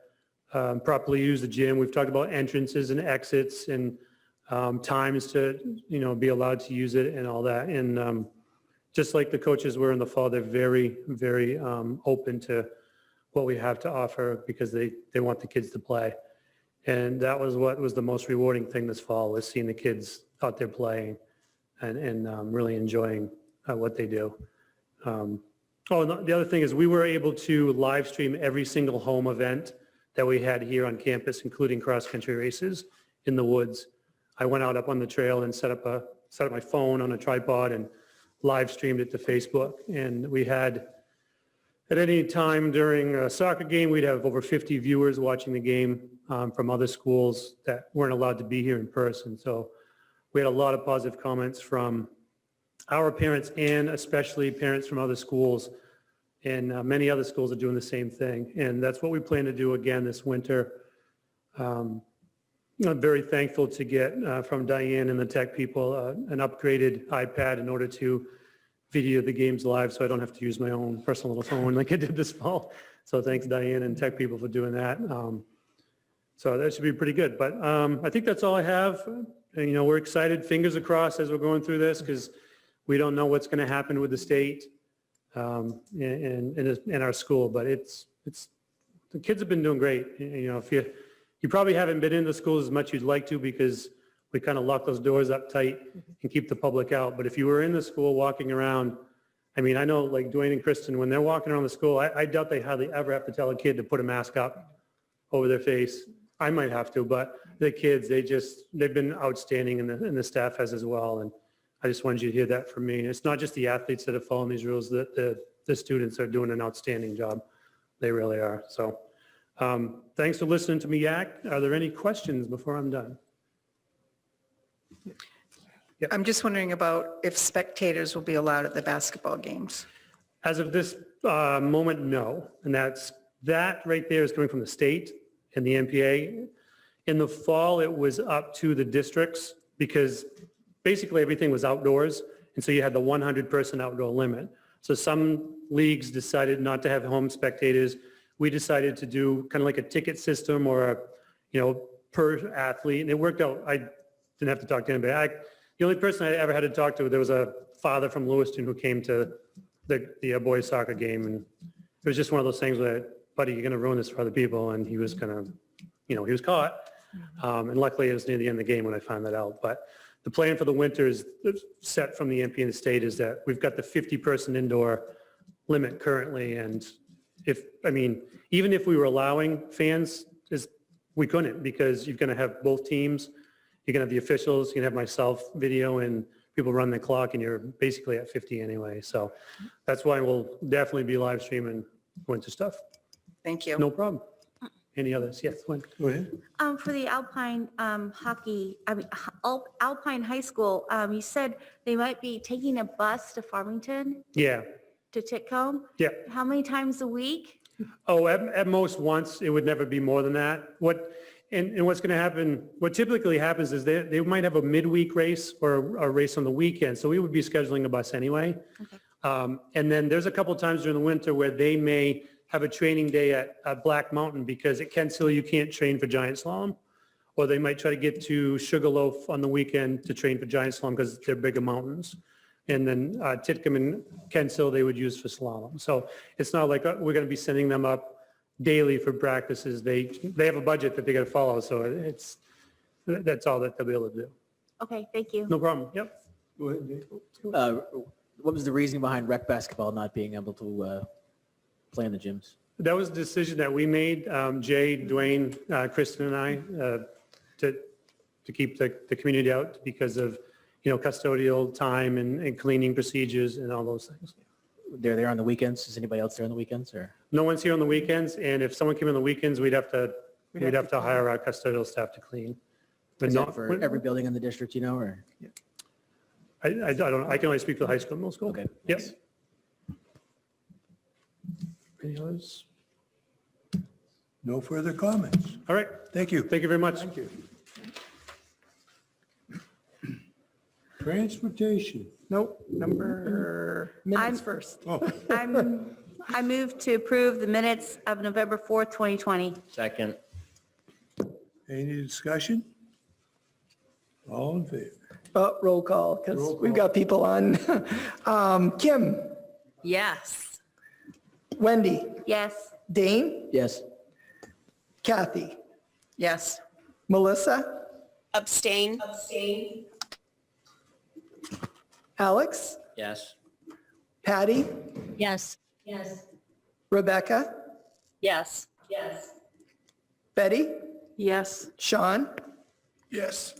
properly use the gym. We've talked about entrances and exits and times to, be allowed to use it and all that. And just like the coaches were in the fall, they're very, very open to what we have to offer because they want the kids to play. And that was what was the most rewarding thing this fall, was seeing the kids out there playing and really enjoying what they do. And the other thing is we were able to live stream every single home event that we had here on campus, including cross-country races in the woods. I went out up on the trail and set up my phone on a tripod and live streamed it to Facebook. And we had, at any time during a soccer game, we'd have over 50 viewers watching the game from other schools that weren't allowed to be here in person. So we had a lot of positive comments from our parents and especially parents from other schools. And many other schools are doing the same thing. And that's what we plan to do again this winter. I'm very thankful to get from Diane and the tech people an upgraded iPad in order to video the games live, so I don't have to use my own personal little phone like I did this fall. So thanks Diane and tech people for doing that. So that should be pretty good. But I think that's all I have. And, we're excited, fingers crossed as we're going through this, because we don't know what's going to happen with the state in our school. But it's the kids have been doing great. If you probably haven't been in the schools as much as you'd like to, because we kind of lock those doors up tight and keep the public out. But if you were in the school walking around, I know like Dwayne and Kristen, when they're walking around the school, I doubt they hardly ever have to tell a kid to put a mask up over their face. I might have to, but the kids, they've been outstanding, and the staff has as well. And I just wanted you to hear that from me. It's not just the athletes that are following these rules, the students are doing an outstanding job. They really are. So thanks for listening to me yak. Are there any questions before I'm done? Yep. I'm just wondering about if spectators will be allowed at the basketball games. As of this moment, no. And that right there is coming from the state and the NPA. In the fall, it was up to the districts because basically everything was outdoors. And so you had the 100-person outdoor limit. So some leagues decided not to have home spectators. We decided to do kind of like a ticket system or per athlete. And it worked out. I didn't have to talk to anybody. The only person I ever had to talk to, there was a father from Lewiston who came to the boys soccer game. And it was just one of those things where, buddy, you're going to ruin this for other people. And he was going to, he was caught. And luckily it was near the end of the game when I found that out. But the plan for the winter is set from the MP and the state is that we've got the 50-person indoor limit currently. And even if we were allowing fans, we couldn't, because you're going to have both teams. You're going to have the officials, you can have myself video, and people run the clock, and you're basically at 50 anyway. So that's why we'll definitely be live streaming winter stuff. Thank you. No problem. Any others? Yes, Gwen, go ahead. For the Alpine Alpine High School, you said they might be taking a bus to Farmington Yeah, to Titcomb? yeah. How many times a week? Oh, at most once. It would never be more than that. And what's going to happen, what typically happens is they might have a midweek race or a race on the weekend. So we would be scheduling a bus anyway. Okay. And then there's a couple of times during the winter where they may have a training day at Black Mountain, because at Kent Hill you can't train for giant slalom. Or they might try to get to Sugarloaf on the weekend to train for giant slalom because they're bigger mountains. And then Titcomb and Kent Hill they would use for slalom. So it's not like we're going to be sending them up daily for practices. They have a budget that they got to follow. So that's all that they'll be able to do. Okay, thank you. No problem. Yep. Go ahead, Dave. What was the reasoning behind rec basketball not being able to play in the gyms? That was a decision that we made, Jay, Dwayne, Kristen and I, to keep the community out because of, custodial time and cleaning procedures and all those things. They're there on the weekends. Is anybody else there on the weekends or? No one's here on the weekends, and if someone came on the weekends, we'd have to hire our custodial staff to clean. But Is not that for every building in the district, or? I don't, I can only speak for the high school and middle school. Okay. Yes. Any others? No further comments. All right. Thank you. Thank you very much. Thank you. Transportation. Nope, minutes first. Oh, I move to approve the minutes of November 4th, 2020. Second. any discussion? All in favor? Roll call, because Roll we've call. got people on. Kim, Yes. Wendy, Yes. Dane, Yes. Kathy, Yes. Melissa, Abstain. Alex, Yes. Patty, Yes. Rebecca, Yes. Betty, Yes. Sean, Yes.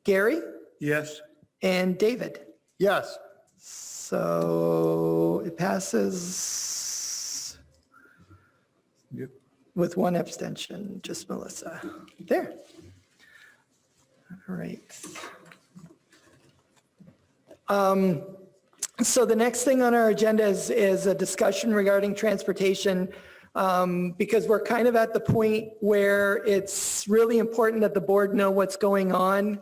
Gary, Yes. and David. Yes. So it passes Yep. with one abstention, just Melissa. There. All right. So the next thing on our agenda is a discussion regarding transportation, because we're kind of at the point where it's really important that the board know what's going on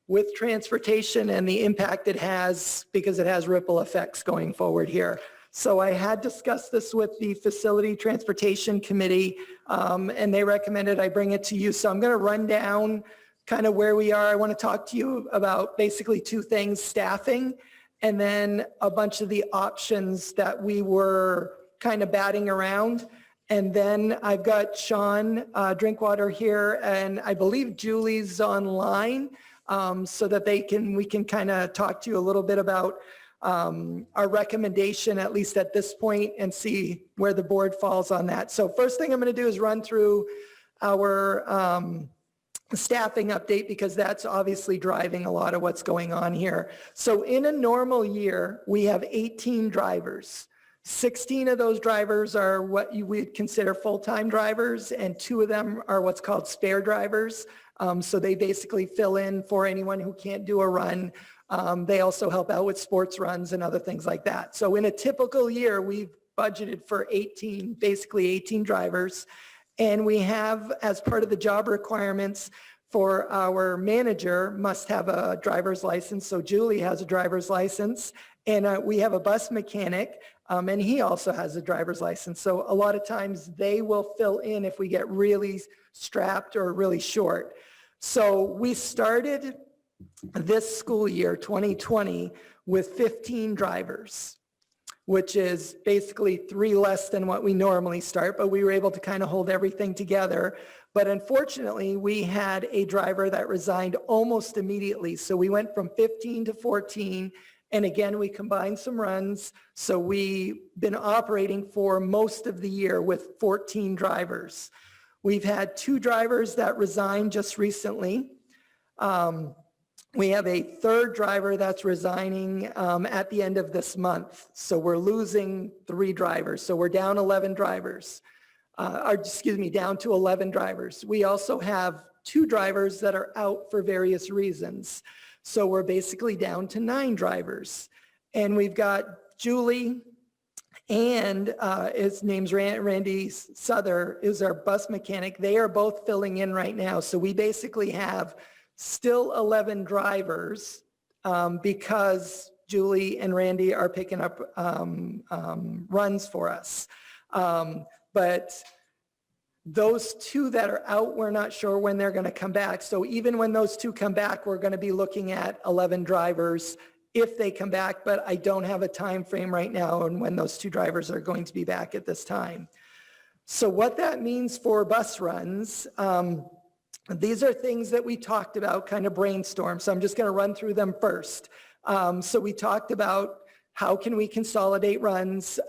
with transportation and the impact it has, because it has ripple effects going forward here. So I had discussed this with the Facility Transportation Committee, and they recommended I bring it to you. So I'm going to run down kind of where we are. I want to talk to you about basically two things: staffing, and then a bunch of the options that we were kind of batting around. And then I've got Sean Drinkwater here, and I believe Julie's online, so that we can kind of talk to you a little bit about our recommendation, at least at this point, and see where the board falls on that. So first thing I'm going to do is run through our staffing update, because that's obviously driving a lot of what's going on here. So in a normal year, we have 18 drivers. 16 of those drivers are what you would consider full-time drivers, and 2 of them are what's called spare drivers. So they basically fill in for anyone who can't do a run. They also help out with sports runs and other things like that. So in a typical year, we've budgeted for 18 drivers. And we have, as part of the job requirements for our manager, must have a driver's license. So Julie has a driver's license, and we have a bus mechanic, and he also has a driver's license. So a lot of times they will fill in if we get really strapped or really short. So we started this school year, 2020, with 15 drivers, which is basically 3 less than what we normally start, but we were able to kind of hold everything together. But unfortunately, we had a driver that resigned almost immediately. So we went from 15 to 14. And again, we combined some runs. So we've been operating for most of the year with 14 drivers. We've had 2 drivers that resigned just recently. We have a 3rd driver that's resigning at the end of this month. So we're losing 3 drivers. So we're down 11 drivers, down to 11 drivers. We also have 2 drivers that are out for various reasons. So we're basically down to 9 drivers. And we've got Julie, and his name's Randy Souther, is our bus mechanic. They are both filling in right now. So we basically have still 11 drivers because Julie and Randy are picking up runs for us. But those 2 that are out, we're not sure when they're going to come back. So even when those 2 come back, we're going to be looking at 11 drivers if they come back, but I don't have a time frame right now on when those 2 drivers are going to be back at this time. So what that means for bus runs, these are things that we talked about, kind of brainstorm. So I'm just going to run through them first. So we talked about how can we consolidate runs.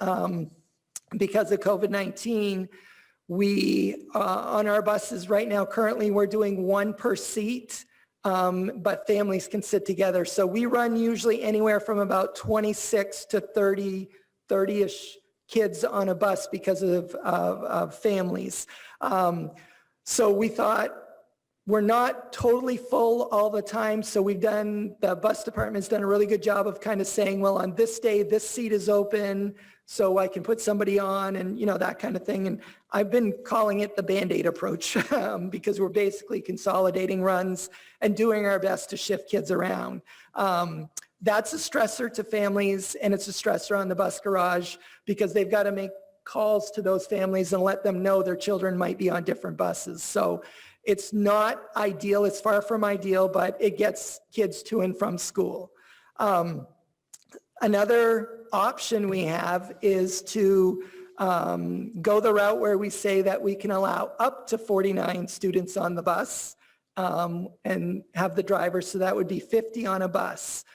Because of COVID-19, we, on our buses right now, currently we're doing one per seat, but families can sit together. So we run usually anywhere from about 26 to 30-ish kids on a bus because of families. So we thought, we're not totally full all the time, so the bus department's done a really good job of kind of saying, well, on this day, this seat is open, so I can put somebody on and, that kind of thing. And I've been calling it the Band-Aid approach because we're basically consolidating runs and doing our best to shift kids around. That's a stressor to families, and it's a stressor on the bus garage because they've got to make calls to those families and let them know their children might be on different buses. So it's not ideal, it's far from ideal, but it gets kids to and from school. Another option we have is to go the route where we say that we can allow up to 49 students on the bus and have the driver, so that would be 50 on a bus.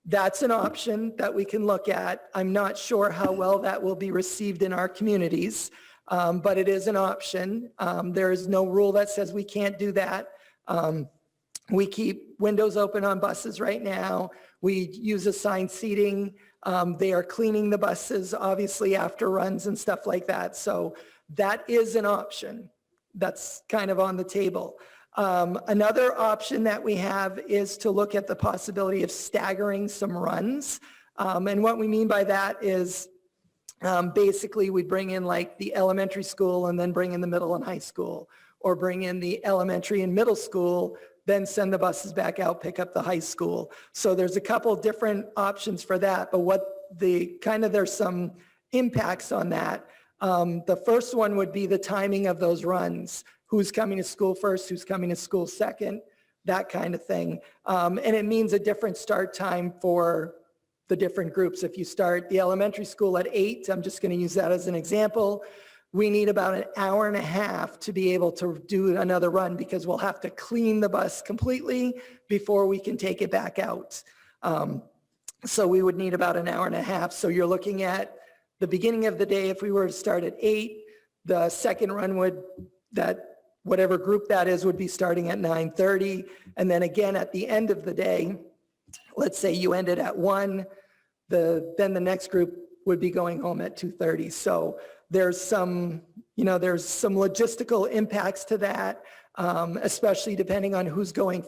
That's an option that we can look at. I'm not sure how well that will be received in our communities. But it is an option. There is no rule that says we can't do that. We keep windows open on buses right now. We use assigned seating. They are cleaning the buses, obviously, after runs and stuff like that. So that is an option that's kind of on the table. Another option that we have is to look at the possibility of staggering some runs. And what we mean by that is basically, we bring in like the elementary school and then bring in the middle and high school, or bring in the elementary and middle school, then send the buses back out, pick up the high school. So there's a couple different options for that, but there's some impacts on that. The first one would be the timing of those runs. Who's coming to school first, who's coming to school second, that kind of thing. And it means a different start time for the different groups. If you start the elementary school at 8, I'm just going to use that as an example, we need about an hour and a half to be able to do another run because we'll have to clean the bus completely before we can take it back out. So we would need about an hour and a half. So you're looking at the beginning of the day, if we were to start at 8, the second run whatever group that is would be starting at 9:30. And then again, at the end of the day, let's say you ended at 1, then the next group would be going home at 2:30. So there's some logistical impacts to that, especially depending on who's going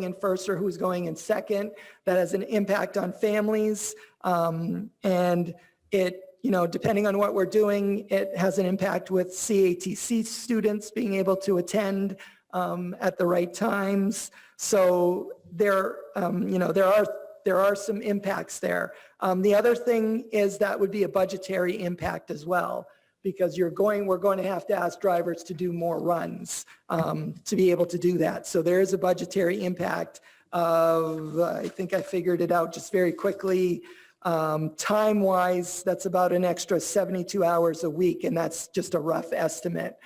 in first or who's going in second. That has an impact on families. And it, depending on what we're doing, it has an impact with CATC students being able to attend at the right times. So there are some impacts there. The other thing is that would be a budgetary impact as well, because we're going to have to ask drivers to do more runs to be able to do that. So there is a budgetary impact of, I think I figured it out just very quickly. Time-wise, that's about an extra 72 hours a week, and that's just a rough estimate.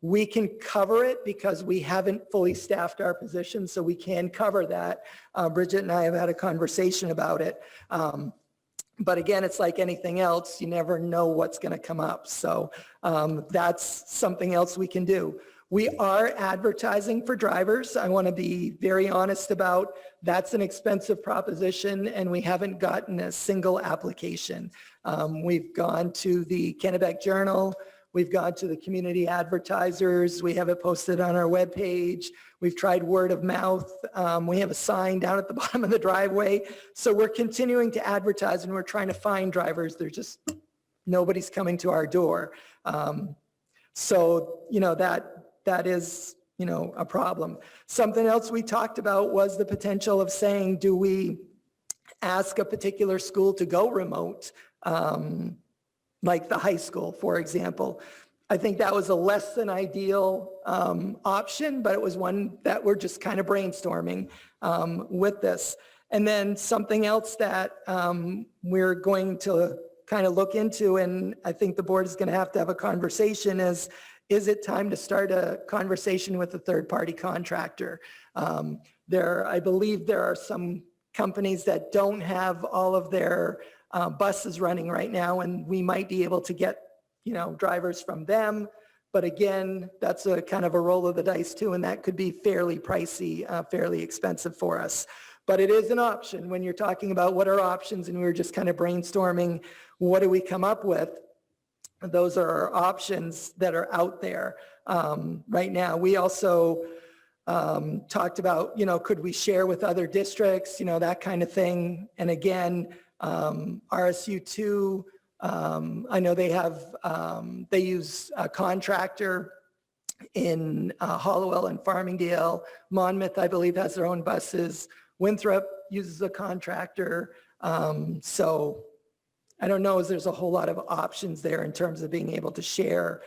We can cover it because we haven't fully staffed our position, so we can cover that. Bridget and I have had a conversation about it. But again, it's like anything else, you never know what's going to come up. So that's something else we can do. We are advertising for drivers. I want to be very honest about that's an expensive proposition, and we haven't gotten a single application. We've gone to the Kennebec Journal. We've gone to the community advertisers. We have it posted on our webpage. We've tried word of mouth. We have a sign down at the bottom of the driveway. So we're continuing to advertise, and we're trying to find drivers. There's just nobody's coming to our door. So, that is, a problem. Something else we talked about was the potential of saying, do we ask a particular school to go remote? Like the high school, for example. I think that was a less than ideal option, but it was one that we're just kind of brainstorming with this. And then something else that we're going to kind of look into, and I think the board is going to have a conversation, is it time to start a conversation with a third-party contractor? I believe there are some companies that don't have all of their buses running right now, and we might be able to get, drivers from them. But again, that's a kind of a roll of the dice too, and that could be fairly pricey, fairly expensive for us. But it is an option when you're talking about what are options, and we were just kind of brainstorming, what do we come up with? Those are options that are out there right now. We also talked about, could we share with other districts, that kind of thing. And again, RSU 2, I know they use a contractor in Hollowell and Farmingdale. Monmouth, I believe, has their own buses. Winthrop uses a contractor. So I don't know if there's a whole lot of options there in terms of being able to share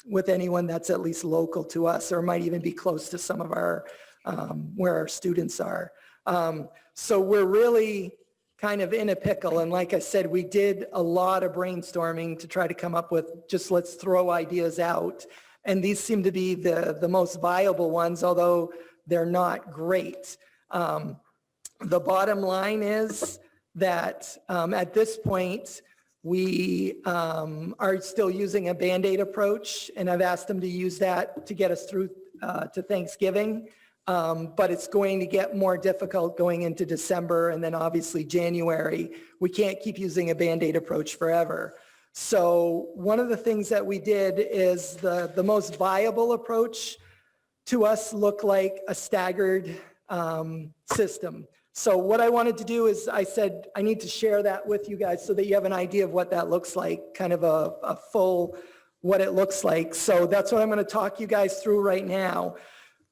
with anyone that's at least local to us, or might even be close to some of our, where our students are. So we're really kind of in a pickle. And like I said, we did a lot of brainstorming to try to come up with just let's throw ideas out. And these seem to be the most viable ones, although they're not great. The bottom line is that at this point, we are still using a Band-Aid approach, and I've asked them to use that to get us through to Thanksgiving. But it's going to get more difficult going into December and then obviously January. We can't keep using a Band-Aid approach forever. So one of the things that we did is the most viable approach to us looked like a staggered system. So what I wanted to do is I said, I need to share that with you guys so that you have an idea of what that looks like, kind of a full, what it looks like. So that's what I'm going to talk you guys through right now.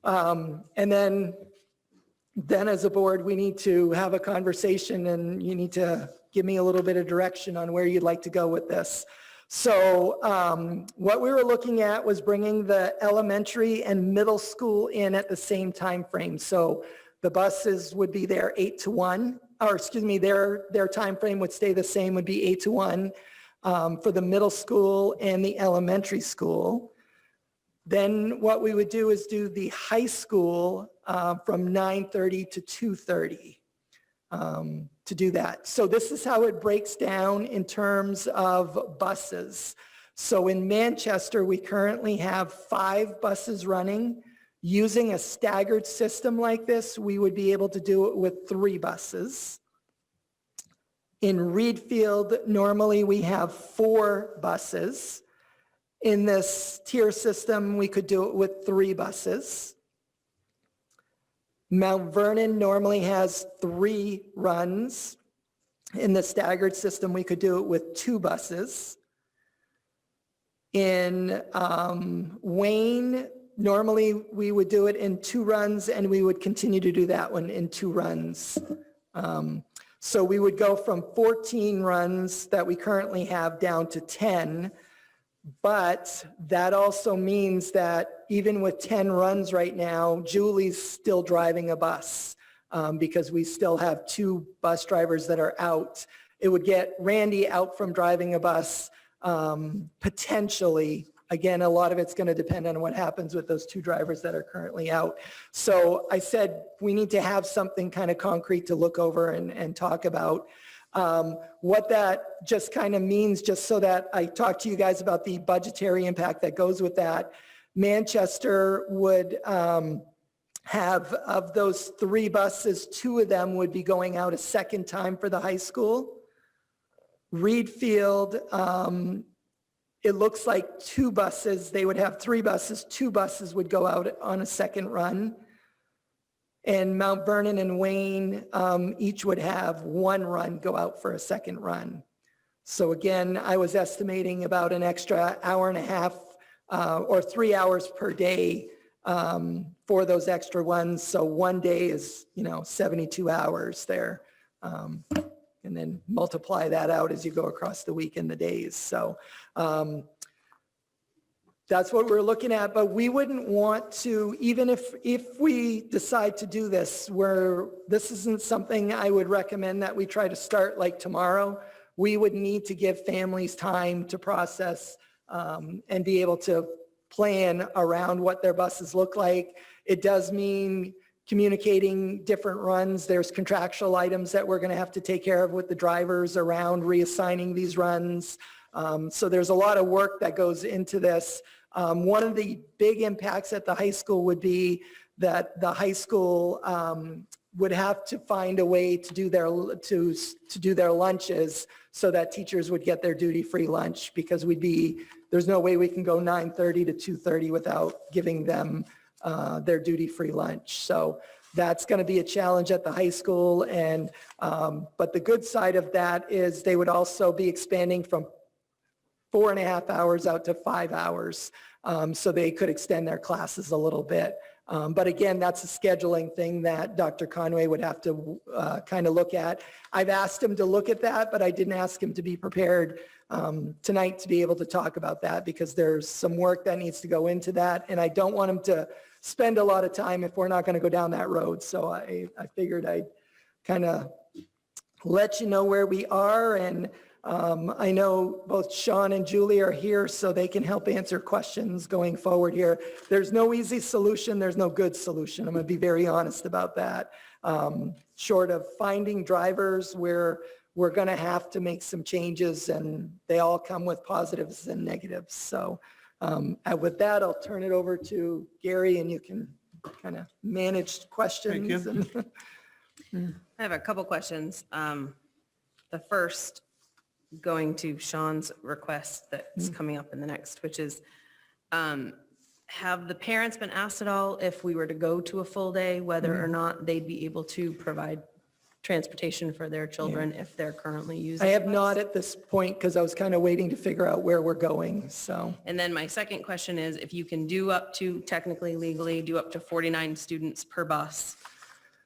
And then as a board, we need to have a conversation, and you need to give me a little bit of direction on where you'd like to go with this. So what we were looking at was bringing the elementary and middle school in at the same time frame. So the buses would be there 8 to 1, or excuse me, their time frame would stay the same, would be 8 to 1 for the middle school and the elementary school. Then what we would do is do the high school from 9:30 to 2:30 to do that. So this is how it breaks down in terms of buses. So in Manchester, we currently have 5 buses running. Using a staggered system like this, we would be able to do it with 3 buses. In Reedfield, normally we have 4 buses. In this tier system, we could do it with 3 buses. Mount Vernon normally has 3 runs. In the staggered system, we could do it with 2 buses. In Wayne, normally we would do it in 2 runs, and we would continue to do that one in 2 runs. So we would go from 14 runs that we currently have down to 10. But that also means that even with 10 runs right now, Julie's still driving a bus because we still have 2 bus drivers that are out. It would get Randy out from driving a bus potentially. Again, a lot of it's going to depend on what happens with those 2 drivers that are currently out. So I said we need to have something kind of concrete to look over and talk about. What that just kind of means, just so that I talk to you guys about the budgetary impact that goes with that. Manchester would have, of those 3 buses, 2 of them would be going out a second time for the high school. Reedfield, it looks like 2 buses, they would have 3 buses, 2 buses would go out on a second run. And Mount Vernon and Wayne each would have 1 run go out for a second run. So again, I was estimating about an extra hour and a half or 3 hours per day for those extra ones. So one day is, 72 hours there. And then multiply that out as you go across the week and the days. So that's what we're looking at, but we wouldn't want to, even if we decide to do this, this isn't something I would recommend that we try to start like tomorrow. We would need to give families time to process and be able to plan around what their buses look like. It does mean communicating different runs. There's contractual items that we're going to have to take care of with the drivers around reassigning these runs. So there's a lot of work that goes into this. One of the big impacts at the high school would be that the high school would have to find a way to do their lunches so that teachers would get their duty-free lunch, because there's no way we can go 9:30 to 2:30 without giving them their duty-free lunch. So that's going to be a challenge at the high school. And but the good side of that is they would also be expanding from 4.5 hours out to 5 hours. So they could extend their classes a little bit. But again, that's a scheduling thing that Dr. Conway would have to kind of look at. I've asked him to look at that, but I didn't ask him to be prepared tonight to be able to talk about that, because there's some work that needs to go into that. And I don't want him to spend a lot of time if we're not going to go down that road. So I figured I'd kind of let you know where we are. And I know both Sean and Julie are here, so they can help answer questions going forward here. There's no easy solution. There's no good solution. I'm going to be very honest about that. Short of finding drivers, we're going to have to make some changes, and they all come with positives and negatives. So with that, I'll turn it over to Gary, and you can kind of manage questions. Thank I have a couple questions. The first, going to Sean's request that's coming up in the next, which is, have the parents been asked at all if we were to go to a full day, whether or not they'd be able to provide transportation for their children if they're currently using? I have the bus? not at this point, because I was kind of waiting to figure out where we're going, so. And then my second question is, if you can do up to, technically legally, do up to 49 students per bus,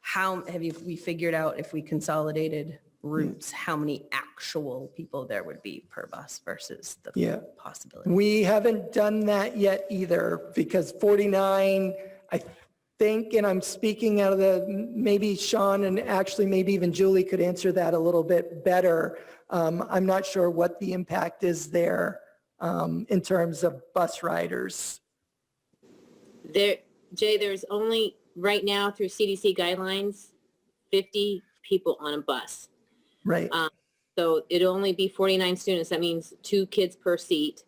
how we figured out, if we consolidated routes, how many actual people there would be per bus versus the possibility? We haven't done that yet either, because 49, I think, and I'm speaking out of maybe Sean and actually maybe even Julie could answer that a little bit better. I'm not sure what the impact is there in terms of bus riders. Jay, there's only, right now through CDC guidelines, 50 people on a bus. Right. So it'll only be 49 students. That means 2 kids per seat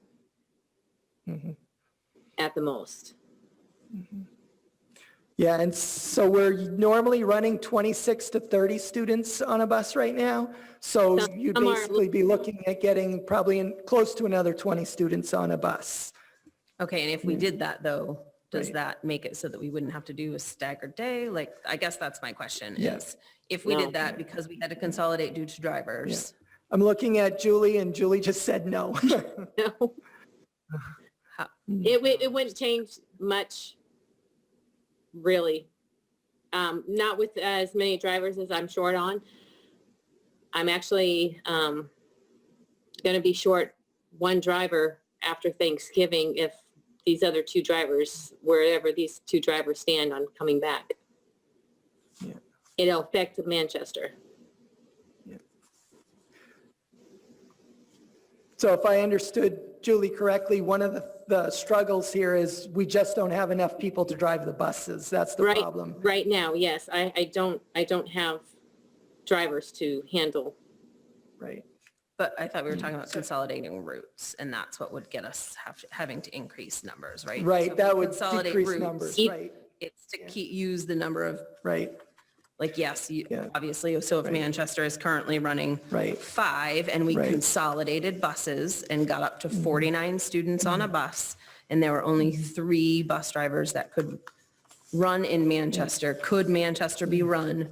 at the most. Yeah, and so we're normally running 26 to 30 students on a bus right now. So you'd basically be looking at getting probably close to another 20 students on a bus. Okay, and if we did that though, does that make it so that we wouldn't have to do a staggered day? Like, I guess that's my question is, if we did that because we had to consolidate due to drivers. I'm looking at Julie, and Julie just said no. No. It wouldn't change much, really. Not with as many drivers as I'm short on. I'm actually going to be short 1 driver after Thanksgiving if these other 2 drivers, wherever these 2 drivers stand on coming back. It'll affect Manchester. So if I understood Julie correctly, one of the struggles here is we just don't have enough people to drive the buses. That's the problem. Right now, yes. I don't have drivers to handle. Right. But I thought we were talking about consolidating routes, and that's what would get us having to increase numbers, right? Right, So if that we would consolidate decrease routes, numbers, right. It's to use the number of, Right. like, yes, obviously, so if Manchester is currently running 5 and we consolidated buses and got up to 49 students on a bus, and there were only 3 bus drivers that could run in Manchester, could Manchester be run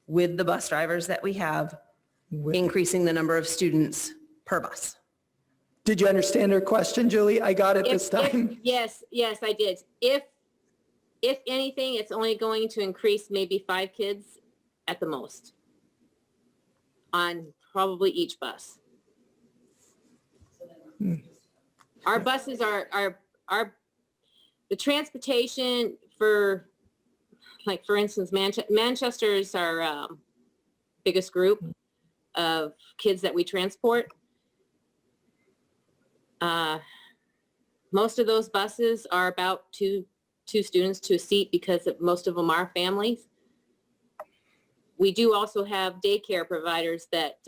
with the bus drivers that we have, increasing the number of students per bus? Did you understand her question, Julie? I got it this time. Yes, I did. If anything, it's only going to increase maybe 5 kids at the most on probably each bus. Our buses are the transportation for, like, for instance, Manchester is our biggest group of kids that we transport. Most of those buses are about 2 two students to a seat because most of them are families. We do also have daycare providers that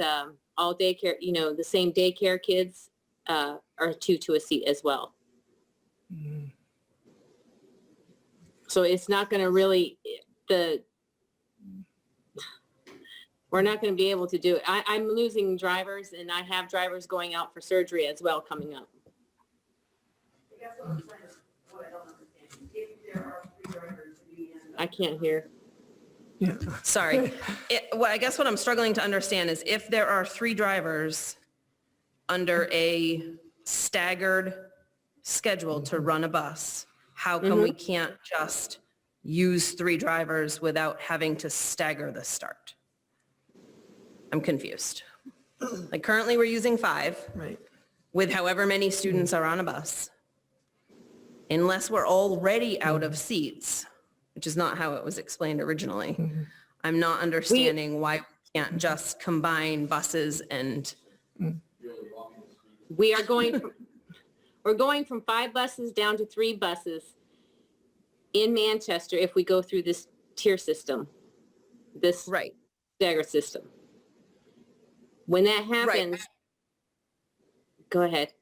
all daycare, the same daycare kids are two to a seat as well. So it's not going to really, we're not going to be able to do it. I'm losing drivers, and I have drivers going out for surgery as well coming up. I can't hear. Sorry. Well, I guess what I'm struggling to understand is if there are 3 drivers under a staggered schedule to run a bus, how come we can't just use 3 drivers without having to stagger the start? I'm confused. Like currently we're using 5. Right. With however many students are on a bus. Unless we're already out of seats, which is not how it was explained originally. I'm not understanding why we can't just combine buses and. We're going from 5 buses down to 3 buses in Manchester if we go through this tier system, this stagger system. When that happens, go ahead.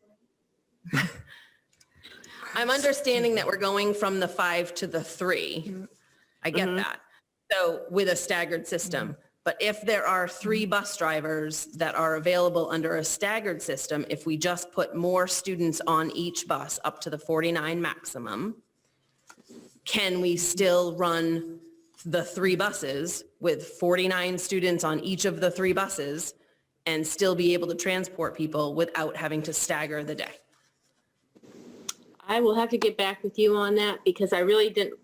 I'm understanding that we're going from the 5 to the 3. I get that. So with a staggered system. But if there are 3 bus drivers that are available under a staggered system, if we just put more students on each bus up to the 49 maximum, can we still run the 3 buses with 49 students on each of the 3 buses and still be able to transport people without having to stagger the day? I will have to get back with you on that because I really didn't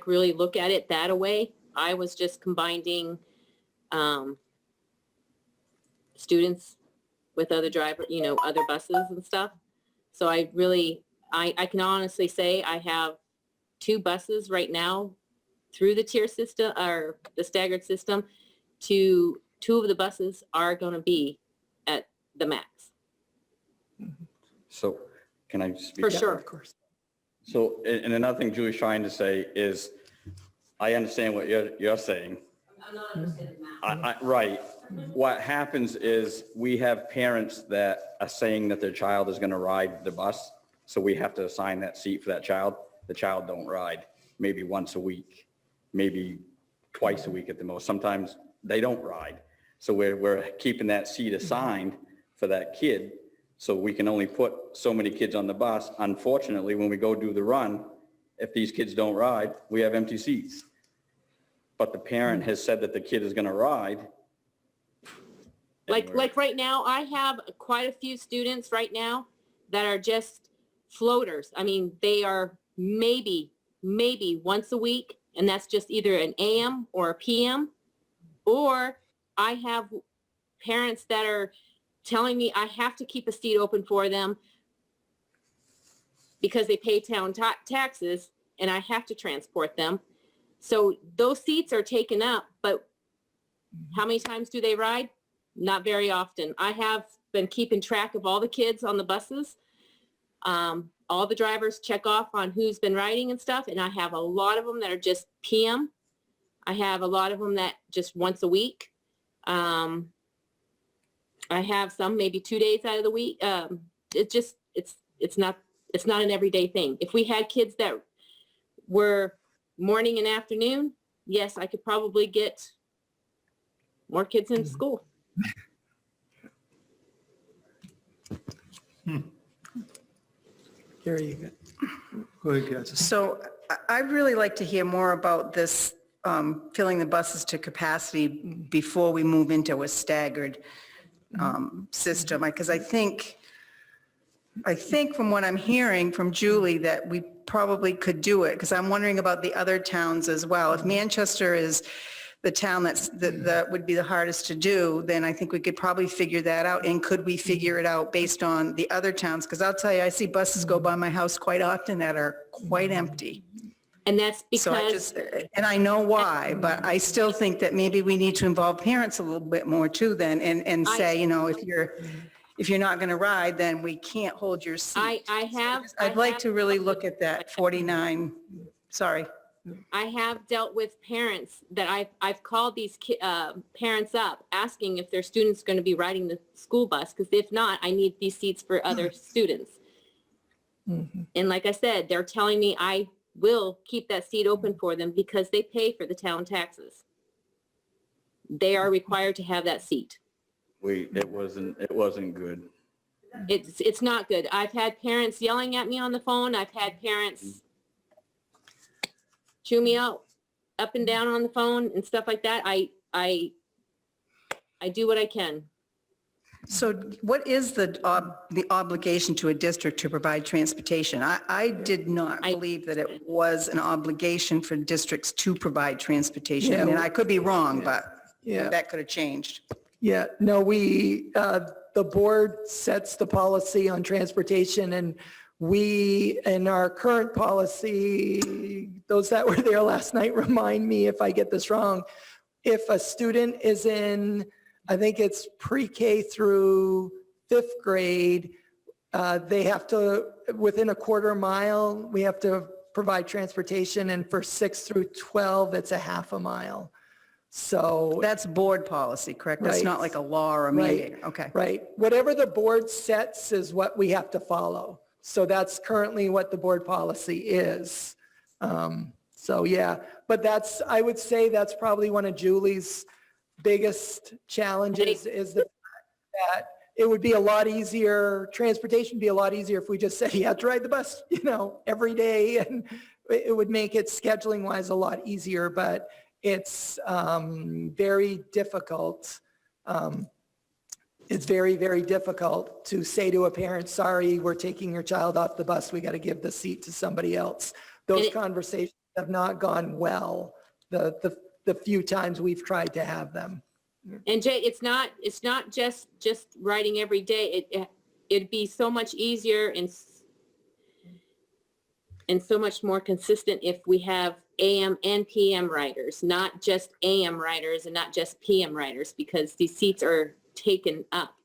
really look at it that way. I was just combining students with other other buses and stuff. So I can honestly say I have 2 buses right now through the tier system or the staggered system. 2 of the buses are going to be at the max. So can I speak? For sure. Of course. So, and another thing Julie's trying to say is, I understand what you're saying. I'm not understanding that. Right. What happens is we have parents that are saying that their child is going to ride the bus. So we have to assign that seat for that child. The child don't ride, maybe once a week, maybe twice a week at the most. Sometimes they don't ride. So we're keeping that seat assigned for that kid. So we can only put so many kids on the bus. Unfortunately, when we go do the run, if these kids don't ride, we have empty seats. But the parent has said that the kid is going to ride. Like right now, I have quite a few students right now that are just floaters. I mean, they are maybe once a week, and that's just either an AM or a PM. Or I have parents that are telling me I have to keep a seat open for them because they pay town taxes and I have to transport them. So those seats are taken up, but how many times do they ride? Not very often. I have been keeping track of all the kids on the buses. All the drivers check off on who's been riding and stuff. And I have a lot of them that are just PM. I have a lot of them that just once a week. I have some maybe 2 days out of the week. It's not an everyday thing. If we had kids that were morning and afternoon, yes, I could probably get more kids into school. Here you go. Go ahead, Kathy. So I'd really like to hear more about this filling the buses to capacity before we move into a staggered system. Because I think from what I'm hearing from Julie that we probably could do it, because I'm wondering about the other towns as well. If Manchester is the town that would be the hardest to do, then I think we could probably figure that out. And could we figure it out based on the other towns? Because I'll tell you, I see buses go by my house quite often that are quite empty. And that's So because and I know why, but I still think that maybe we need to involve parents a little bit more too then and say, if you're not going to ride, then we can't hold your seat. I'd I'd like to really look at that 49 Sorry. I have dealt with parents that I've called these parents up asking if their student's going to be riding the school bus, because if not, I need these seats for other students. And like I said, they're telling me I will keep that seat open for them because they pay for the town taxes. They are required to have that seat. It wasn't good. It's not good. I've had parents yelling at me on the phone. I've had parents chew me out up and down on the phone and stuff like that. I do what I can. So what is the obligation to a district to provide transportation? I did not believe that it was an obligation for districts to provide transportation. Yeah. And I could be wrong, but Yeah. that could have changed. Yeah, no, the board sets the policy on transportation, and we, in our current policy, those that were there last night remind me if I get this wrong, if a student is in, I think it's pre-K through 5th grade, they have to, within a quarter mile, we have to provide transportation, and for 6 through 12, it's a half a mile. So. That's board policy, correct? That's Right. not like a law or a mandate. Okay. Right. Whatever the board sets is what we have to follow. So that's currently what the board policy is. So yeah, but that's, I would say that's probably one of Julie's biggest challenges is the fact that it would be a lot easier, transportation would be a lot easier if we just said you have to ride the bus, every day, and it would make it scheduling wise a lot easier, but it's very difficult. It's very, very difficult to say to a parent, sorry, we're taking your child off the bus. We got to give the seat to somebody else. Those conversations have not gone well the few times we've tried to have them. And Jay, it's not just riding every day. It'd be so much easier and so much more consistent if we have AM and PM riders, not just AM riders and not just PM riders, because these seats are taken up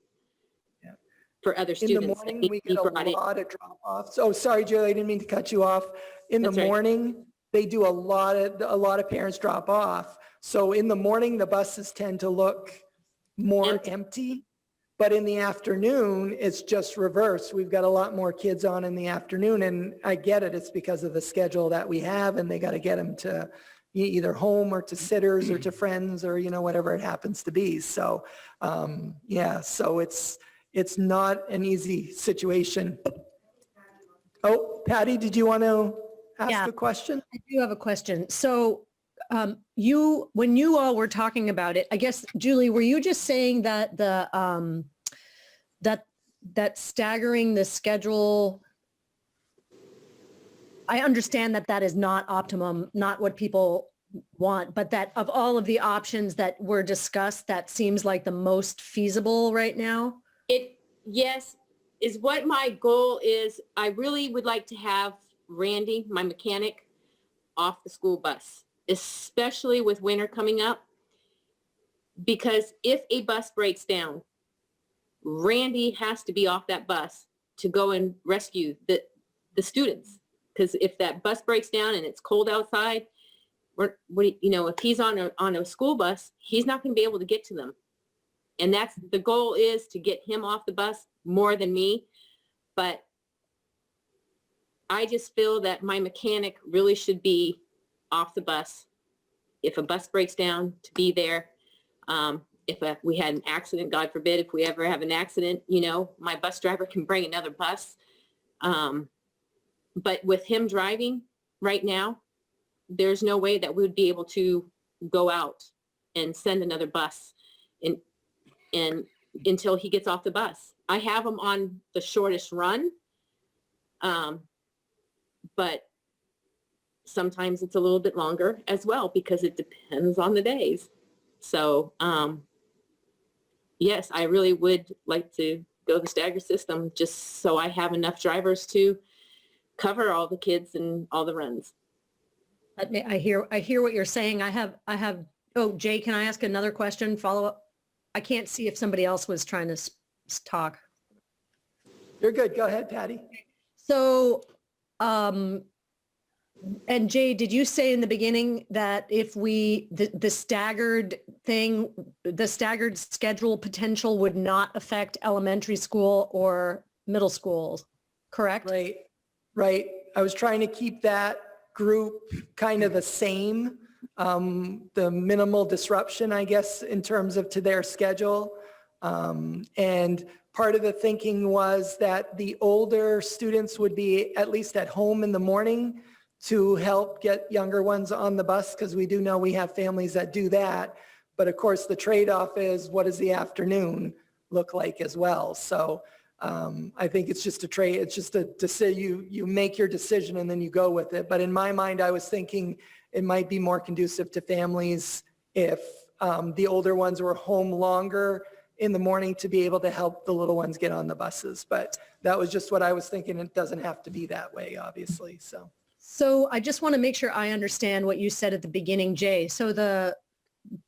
for other In students. the morning, we get a lot of drop-offs. Oh, sorry, Julie, I didn't mean to cut you off. In the That's right. morning, they do a lot of parents drop off. So in the morning, the buses tend to look more empty. But in the afternoon, it's just reverse. We've got a lot more kids on in the afternoon, and I get it. It's because of the schedule that we have, and they got to get them to either home or to sitters or to friends or, whatever it happens to be. So, yeah, so it's not an easy situation. Oh, Patty, did you want to ask a question? I do have a question. So when you all were talking about it, I guess, Julie, were you just saying that that staggering the schedule, I understand that is not optimum, not what people want, but that of all of the options that were discussed, that seems like the most feasible right now? Yes, is what my goal is. I really would like to have Randy, my mechanic, off the school bus, especially with winter coming up, because if a bus breaks down, Randy has to be off that bus to go and rescue the students. Because if that bus breaks down and it's cold outside, if he's on a school bus, he's not going to be able to get to them. And that's the goal, is to get him off the bus more than me. But I just feel that my mechanic really should be off the bus. If a bus breaks down, to be there. If we had an accident, God forbid, if we ever have an accident, my bus driver can bring another bus. But with him driving right now, there's no way that we would be able to go out and send another bus and until he gets off the bus. I have him on the shortest run, but sometimes it's a little bit longer as well because it depends on the days. So yes, I really would like to go the stagger system just so I have enough drivers to cover all the kids and all the runs. I hear what you're saying. Oh, Jay, can I ask another question, follow up? I can't see if somebody else was trying to talk. You're good. Go ahead, Patty. So And Jay, did you say in the beginning that if the staggered thing, the staggered schedule potential would not affect elementary school or middle school, correct? Right, right. I was trying to keep that group kind of the same, the minimal disruption, I guess, in terms of to their schedule. And part of the thinking was that the older students would be at least at home in the morning to help get younger ones on the bus, because we do know we have families that do that. But of course, the trade-off is, what does the afternoon look like as well? So I think it's just a trade. It's just a decision. You make your decision and then you go with it. But in my mind, I was thinking it might be more conducive to families if the older ones were home longer in the morning to be able to help the little ones get on the buses. But that was just what I was thinking. It doesn't have to be that way, obviously. So I just want to make sure I understand what you said at the beginning, Jay. So the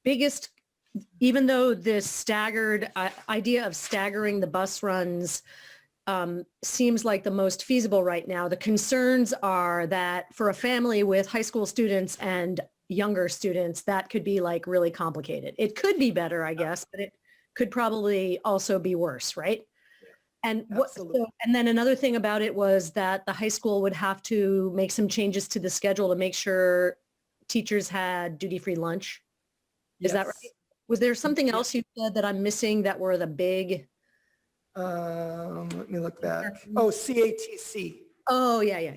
biggest, even though this staggered idea of staggering the bus runs seems like the most feasible right now, the concerns are that for a family with high school students and younger students, that could be like really complicated. It could be better, I guess, but it could probably also be worse, right? And and then another thing about it was that the high school would have to make some changes to the schedule to make sure teachers had duty-free lunch. Is that right? Was there something else you said that I'm missing that were the big? Let me look back. Oh, CATC. Oh, yeah.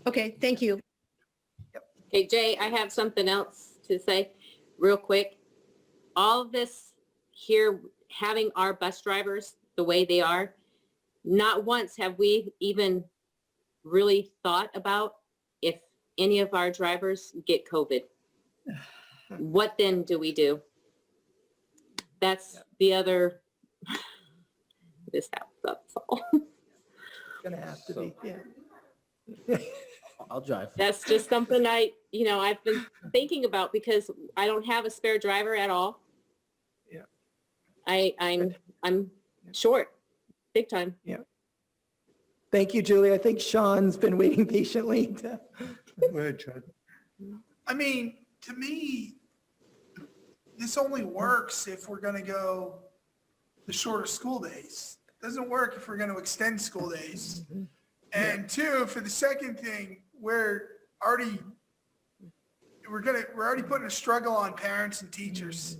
Okay, thank you. Okay, Jay, I have something else to say real quick. All of this here, having our bus drivers the way they are, not once have we even really thought about if any of our drivers get COVID. What then do we do? That's the other, this happens, that's all. Gonna have to be, yeah. I'll drive. That's just something I've been thinking about because I don't have a spare driver at all. Yeah. I'm short, big time. Yeah. Thank you, Julie. I think Sean's been waiting patiently. Go ahead, Chad. I mean, to me, this only works if we're going to go the shorter school days. It doesn't work if we're going to extend school days. And two, for the second thing, we're already putting a struggle on parents and teachers.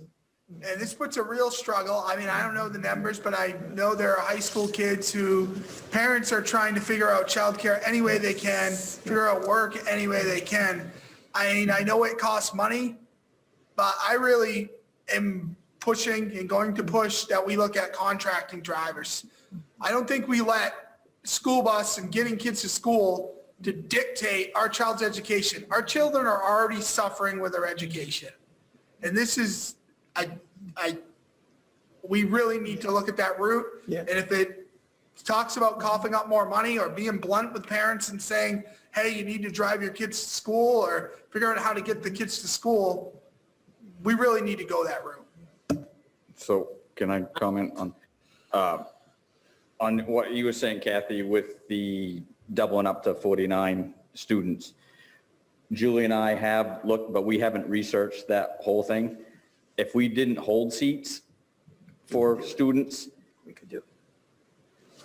And this puts a real struggle. I mean, I don't know the numbers, but I know there are high school kids who parents are trying to figure out childcare any way they can, figure out work any way they can. I mean, I know it costs money, but I really am pushing and going to push that we look at contracting drivers. I don't think we let school bus and getting kids to school to dictate our child's education. Our children are already suffering with their education. And this is, we really need to look at that route. Yeah. And if it talks about coughing up more money or being blunt with parents and saying, hey, you need to drive your kids to school or figure out how to get the kids to school, we really need to go that route. So can I comment on what you were saying, Kathy, with the doubling up to 49 students? Julie and I have looked, but we haven't researched that whole thing. If we didn't hold seats for students, We could do.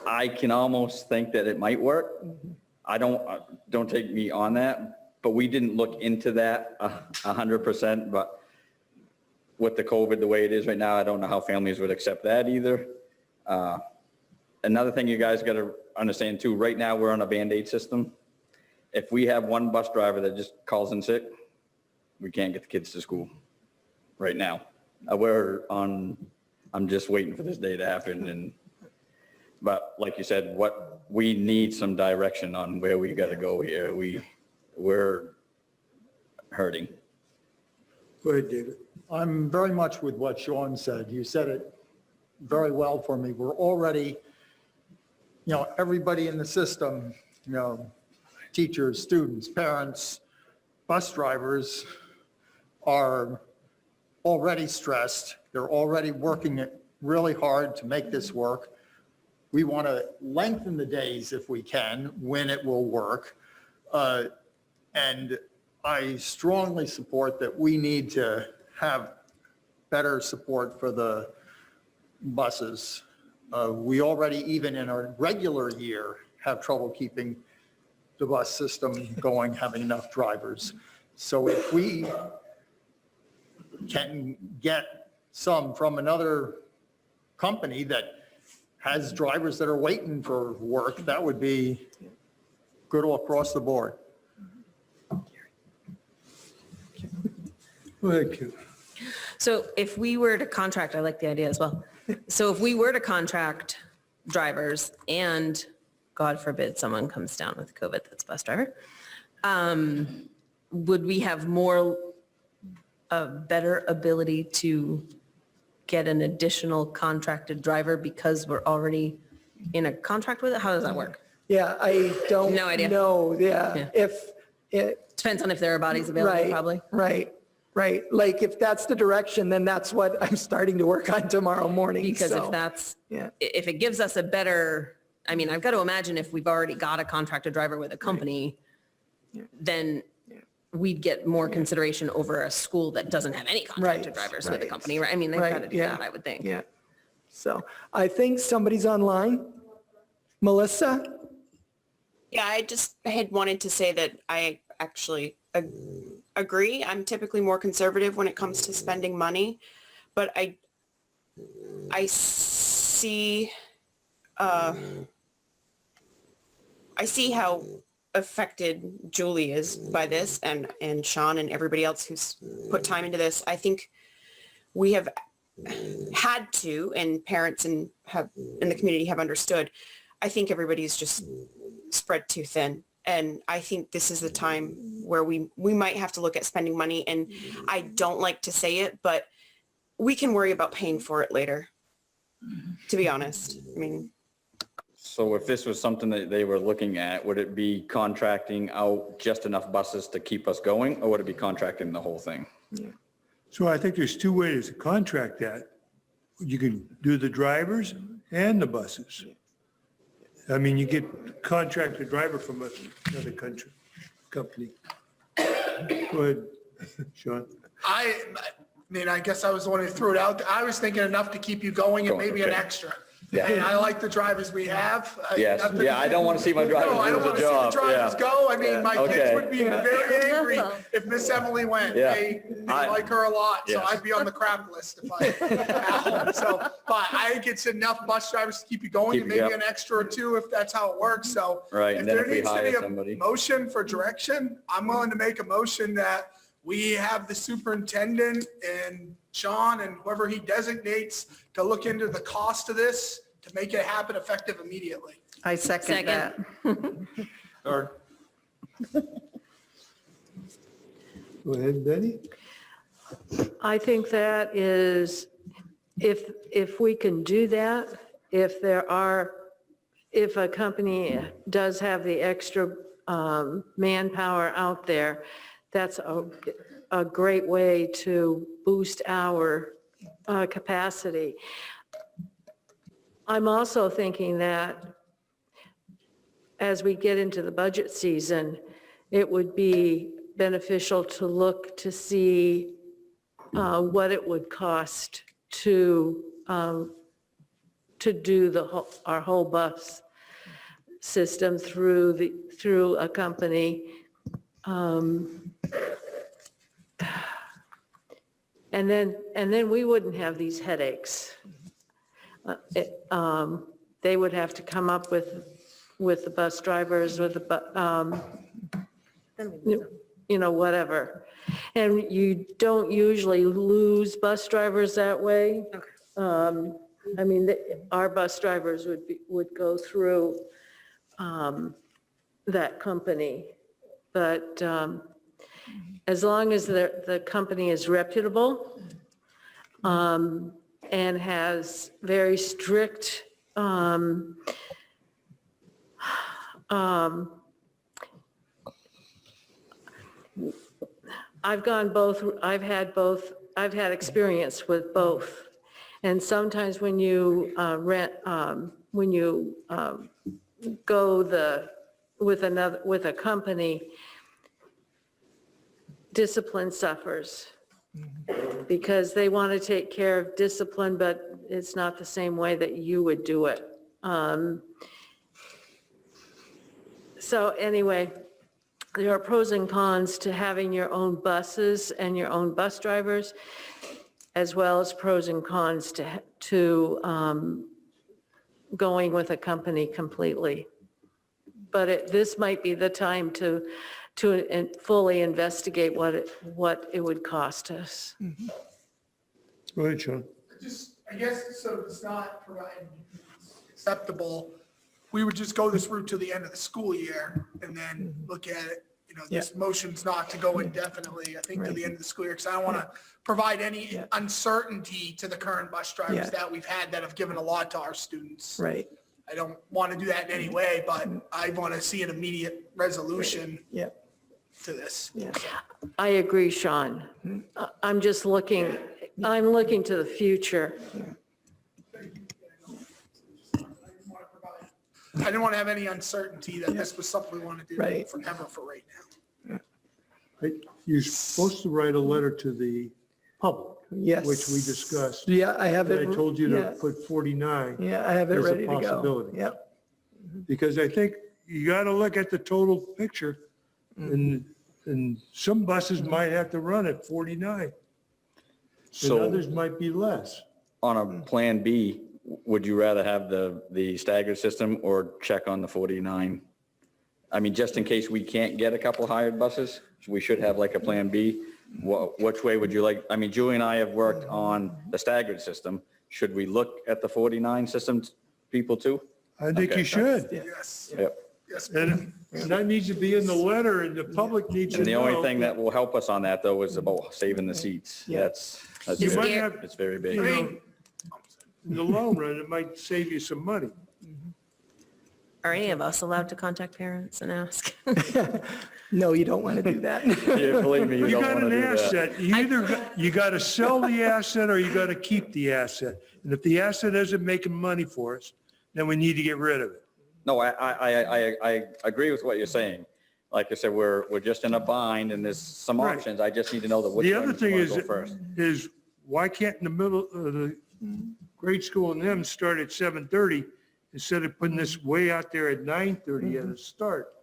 I can almost think that it might work. I don't take me on that, but we didn't look into that 100%. But with the COVID the way it is right now, I don't know how families would accept that either. Another thing you guys got to understand too, right now we're on a Band-Aid system. If we have one bus driver that just calls in sick, we can't get the kids to school right now. I'm just waiting for this day to happen. But like you said, we need some direction on where we got to go here. We're hurting. Go ahead, David. I'm very much with what Sean said. You said it very well for me. We're already, everybody in the system, teachers, students, parents, bus drivers are already stressed. They're already working it really hard to make this work. We want to lengthen the days if we can, when it will work. And I strongly support that we need to have better support for the buses. We already, even in our regular year, have trouble keeping the bus system going, having enough drivers. So if we can get some from another company that has drivers that are waiting for work, that would be good all across the board. Go ahead, Q. So if we were to contract, I like the idea as well. So if we were to contract drivers and God forbid someone comes down with COVID that's a bus driver, would we have a better ability to get an additional contracted driver because we're already in a contract with it? How does that work? Yeah, I don't No idea. know, yeah. Yeah. If it, Depends on if there are bodies available, right, probably. right. Like if that's the direction, then that's what I'm starting to work on tomorrow morning. Because so, if that's, yeah. if it gives us a better, I mean, I've got to imagine if we've already got a contracted driver with a company, then we'd get more consideration over a school that doesn't have any contracted drivers with a company, right? I mean, they've got to do that, I would think. Yeah. So I think somebody's online. Melissa? Yeah, I had wanted to say that I actually agree. I'm typically more conservative when it comes to spending money, but I see how affected Julie is by this, and Sean and everybody else who's put time into this. I think we have had to, and parents in the community have understood. I think everybody's just spread too thin. And I think this is the time where we might have to look at spending money. And I don't like to say it, but we can worry about paying for it later, to be honest. I mean, So if this was something that they were looking at, would it be contracting out just enough buses to keep us going, or would it be contracting the whole thing? So I think there's two ways to contract that. You can do the drivers and the buses. I mean, you get contracted driver from another company. Go ahead, Sean. I mean, I guess I was the one who threw it out. I was thinking enough to keep you going and maybe an Okay. extra. Yeah. And I like the drivers we have. Yes, yeah, I don't want to see my drivers No, I don't lose want a to see the job. drivers Yeah. go. I mean, my kids Okay. would be very angry if Miss Emily went. Yeah. They like her a lot, so Yes. I'd be on the crap list if I at home. So, but I think it's enough bus drivers to keep you going, and Keep you maybe up. an extra or two if that's how it works. So Right, and then there if we needs to hire be somebody. a motion for direction, I'm willing to make a motion that we have the superintendent and Sean and whoever he designates to look into the cost of this to make it happen effective immediately. I second that. Or. Go ahead, Betty. I think that is, if we can do that, if a company does have the extra manpower out there, that's a great way to boost our capacity. I'm also thinking that as we get into the budget season, it would be beneficial to look to see what it would cost to do our whole bus system through a company. And then we wouldn't have these headaches. They would have to come up with the bus drivers, with the, whatever. And you don't usually lose bus drivers that way. I mean, our bus drivers would go through that company. But as long as the company is reputable and has very strict I've had experience with both. And sometimes when you go with a company, discipline suffers because they want to take care of discipline, but it's not the same way that you would do it. So anyway, there are pros and cons to having your own buses and your own bus drivers, as well as pros and cons to going with a company completely. But this might be the time to fully investigate what it would cost us. Go ahead, Sean. Just, I guess, so it's not provided acceptable, we would just go this route to the end of the school year and then look at it. You know, this motion's not to go indefinitely, I think, to the end of the school year, because I don't want to provide any uncertainty to the current bus drivers that we've had that have given a lot to our students. Right. I don't want to do that in any way, but I want to see an immediate resolution to this. I agree, Sean. I'm just looking, I'm looking to the future. I didn't want to have any uncertainty that this was something we want to do forever for right now. You're supposed to write a letter to the public, Yes. which we discussed. Yeah, I have it. I told you to yeah. put 49. Yeah, I have it as a ready to go. possibility. Yep. Because I think you got to look at the total picture, and some buses might have to run at 49, and So others might be less. on a plan B, would you rather have the staggered system or check on the 49? I mean, just in case we can't get a couple hired buses, we should have like a plan B. Which way would you like? I mean, Julie and I have worked on the staggered system. Should we look at the 49 system people too? I think Okay. you should. Yes. Yep. Yes. And that needs to be in the letter, and the public needs to And the know. only thing that will help us on that though is about saving the seats. That's You might big. have, It's very big. you know, in the long run, it might save you some money. Are any of us allowed to contact parents and ask? No, you don't want to do that. Yeah, believe me, you You don't got want to an do that. asset, you got to sell the asset or you got to keep the asset. And if the asset isn't making money for us, then we need to get rid of it. No, I agree with what you're saying. Like I said, we're just in a bind and there's some Right. options. I just need to know that which The one other you thing want to go first. is why can't in the middle of the grade school and them start at 7:30 instead of putting this way out there at 9:30 at a start?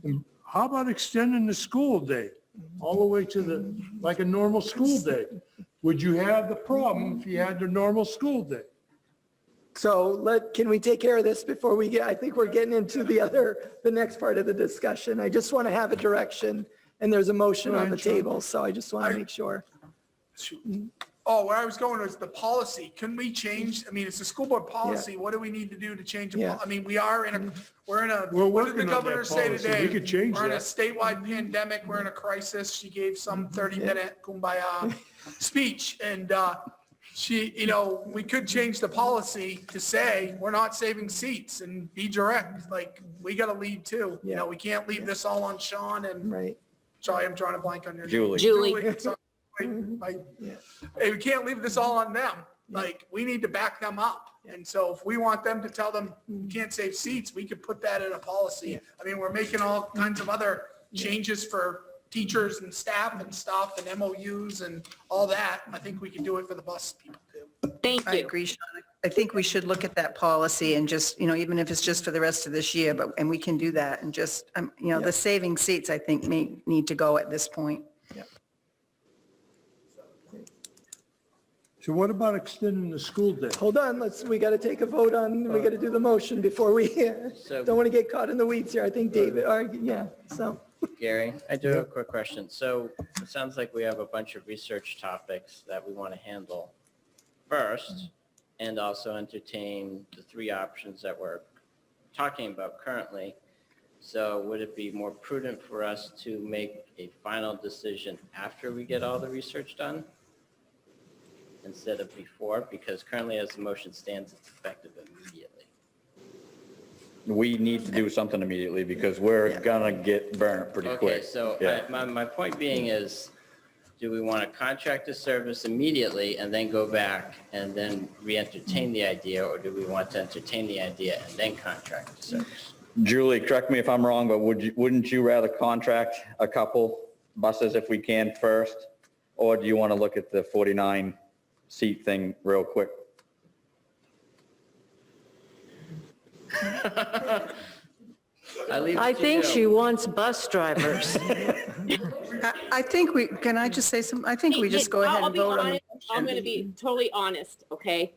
And how about extending the school day all the way to like a normal school day? Would you have the problem if you had the normal school day? So can we take care of this before I think we're getting into the next part of the discussion. I just want to have a direction, and there's a motion on the table, so I just want to make sure. Oh, where I was going was the policy. Couldn't we change, I mean, it's a school board policy. What do we need to do to change it? I mean, we're in a, We're what did the working on that governor say policy. today? We could change We're in a that. statewide pandemic. We're in a crisis. She gave some 30-minute kumbaya speech. And she, we could change the policy to say, we're not saving seats and be direct. Like, we got to lead too. We can't leave this all on Sean and, Right. sorry, I'm drawing a blank on your name. Julie. Julie. Sorry. Hey, we can't leave this all on them. Like, we need to back them up. And so if we want them to tell them you can't save seats, we could put that in a policy. I mean, we're making all kinds of other changes for teachers and staff and stuff and MOUs and all that. I think we can do it for the bus people too. Thank I you. agree, Sean. I think we should look at that policy and just, even if it's just for the rest of this year, and we can do that and just, the saving seats, I think, may need to go at this point. So what about extending the school day? Hold on, we got to take a vote we got to do the motion before we, So- don't want to get caught in the weeds here. I think David, so. Gary, I do have a quick question. So it sounds like we have a bunch of research topics that we want to handle first and also entertain the three options that we're talking about currently. So would it be more prudent for us to make a final decision after we get all the research done instead of before? Because currently as the motion stands, it's effective immediately. We need to do something immediately because we're gonna get burnt pretty quick. Okay, so Yeah. my point being is, do we want to contract the service immediately and then go back and then re-entertain the idea, or do we want to entertain the idea and then contract the service? Julie, correct me if I'm wrong, but wouldn't you rather contract a couple buses if we can first? Or do you want to look at the 49 seat thing real quick? I think she wants bus drivers. I think can I just say something? I think we just go ahead I'll and be vote on honest. I'm going to be totally honest, okay?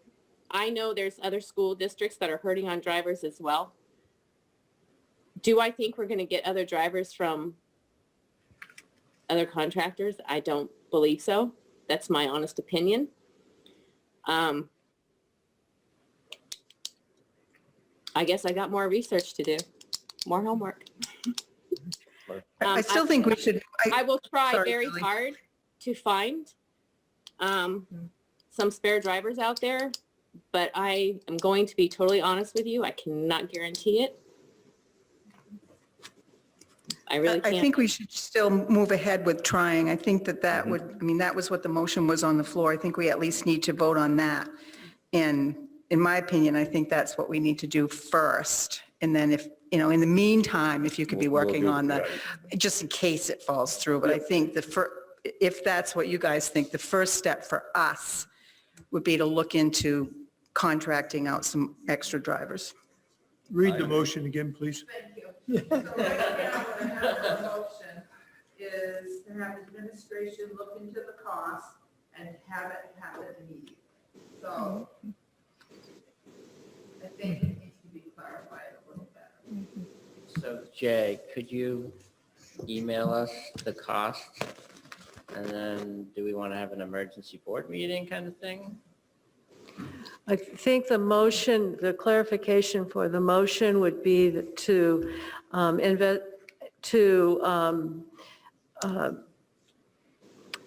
I know there's other school districts that are hurting on drivers as well. Do I think we're going to get other drivers from other contractors? I don't believe so. That's my honest opinion. I guess I got more research to do, more homework. I still think we should. I will try Sorry, very Julie. hard to find some spare drivers out there, but I am going to be totally honest with you. I cannot guarantee it. I really can't. I think we should still move ahead with trying. I think that would, I mean, that was what the motion was on the floor. I think we at least need to vote on that. And in my opinion, I think that's what we need to do first. And then if, in the meantime, if you could be working on the, just in case it falls through. But I think if that's what you guys think, the first step for us would be to look into contracting out some extra drivers. Read the motion again, please. Motion is to have administration look into the cost and have it happen immediately. So I think it needs to be clarified a little better. So Jay, could you email us the costs? And then do we want to have an emergency board meeting kind of thing? I think the motion, the clarification for the motion would be to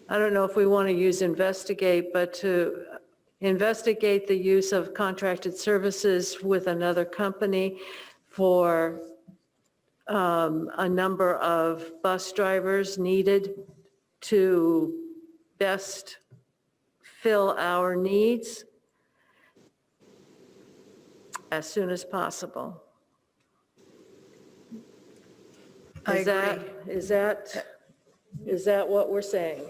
I don't know if we want to use investigate, but to investigate the use of contracted services with another company for a number of bus drivers needed to best fill our needs as soon as possible. I Is that what we're saying?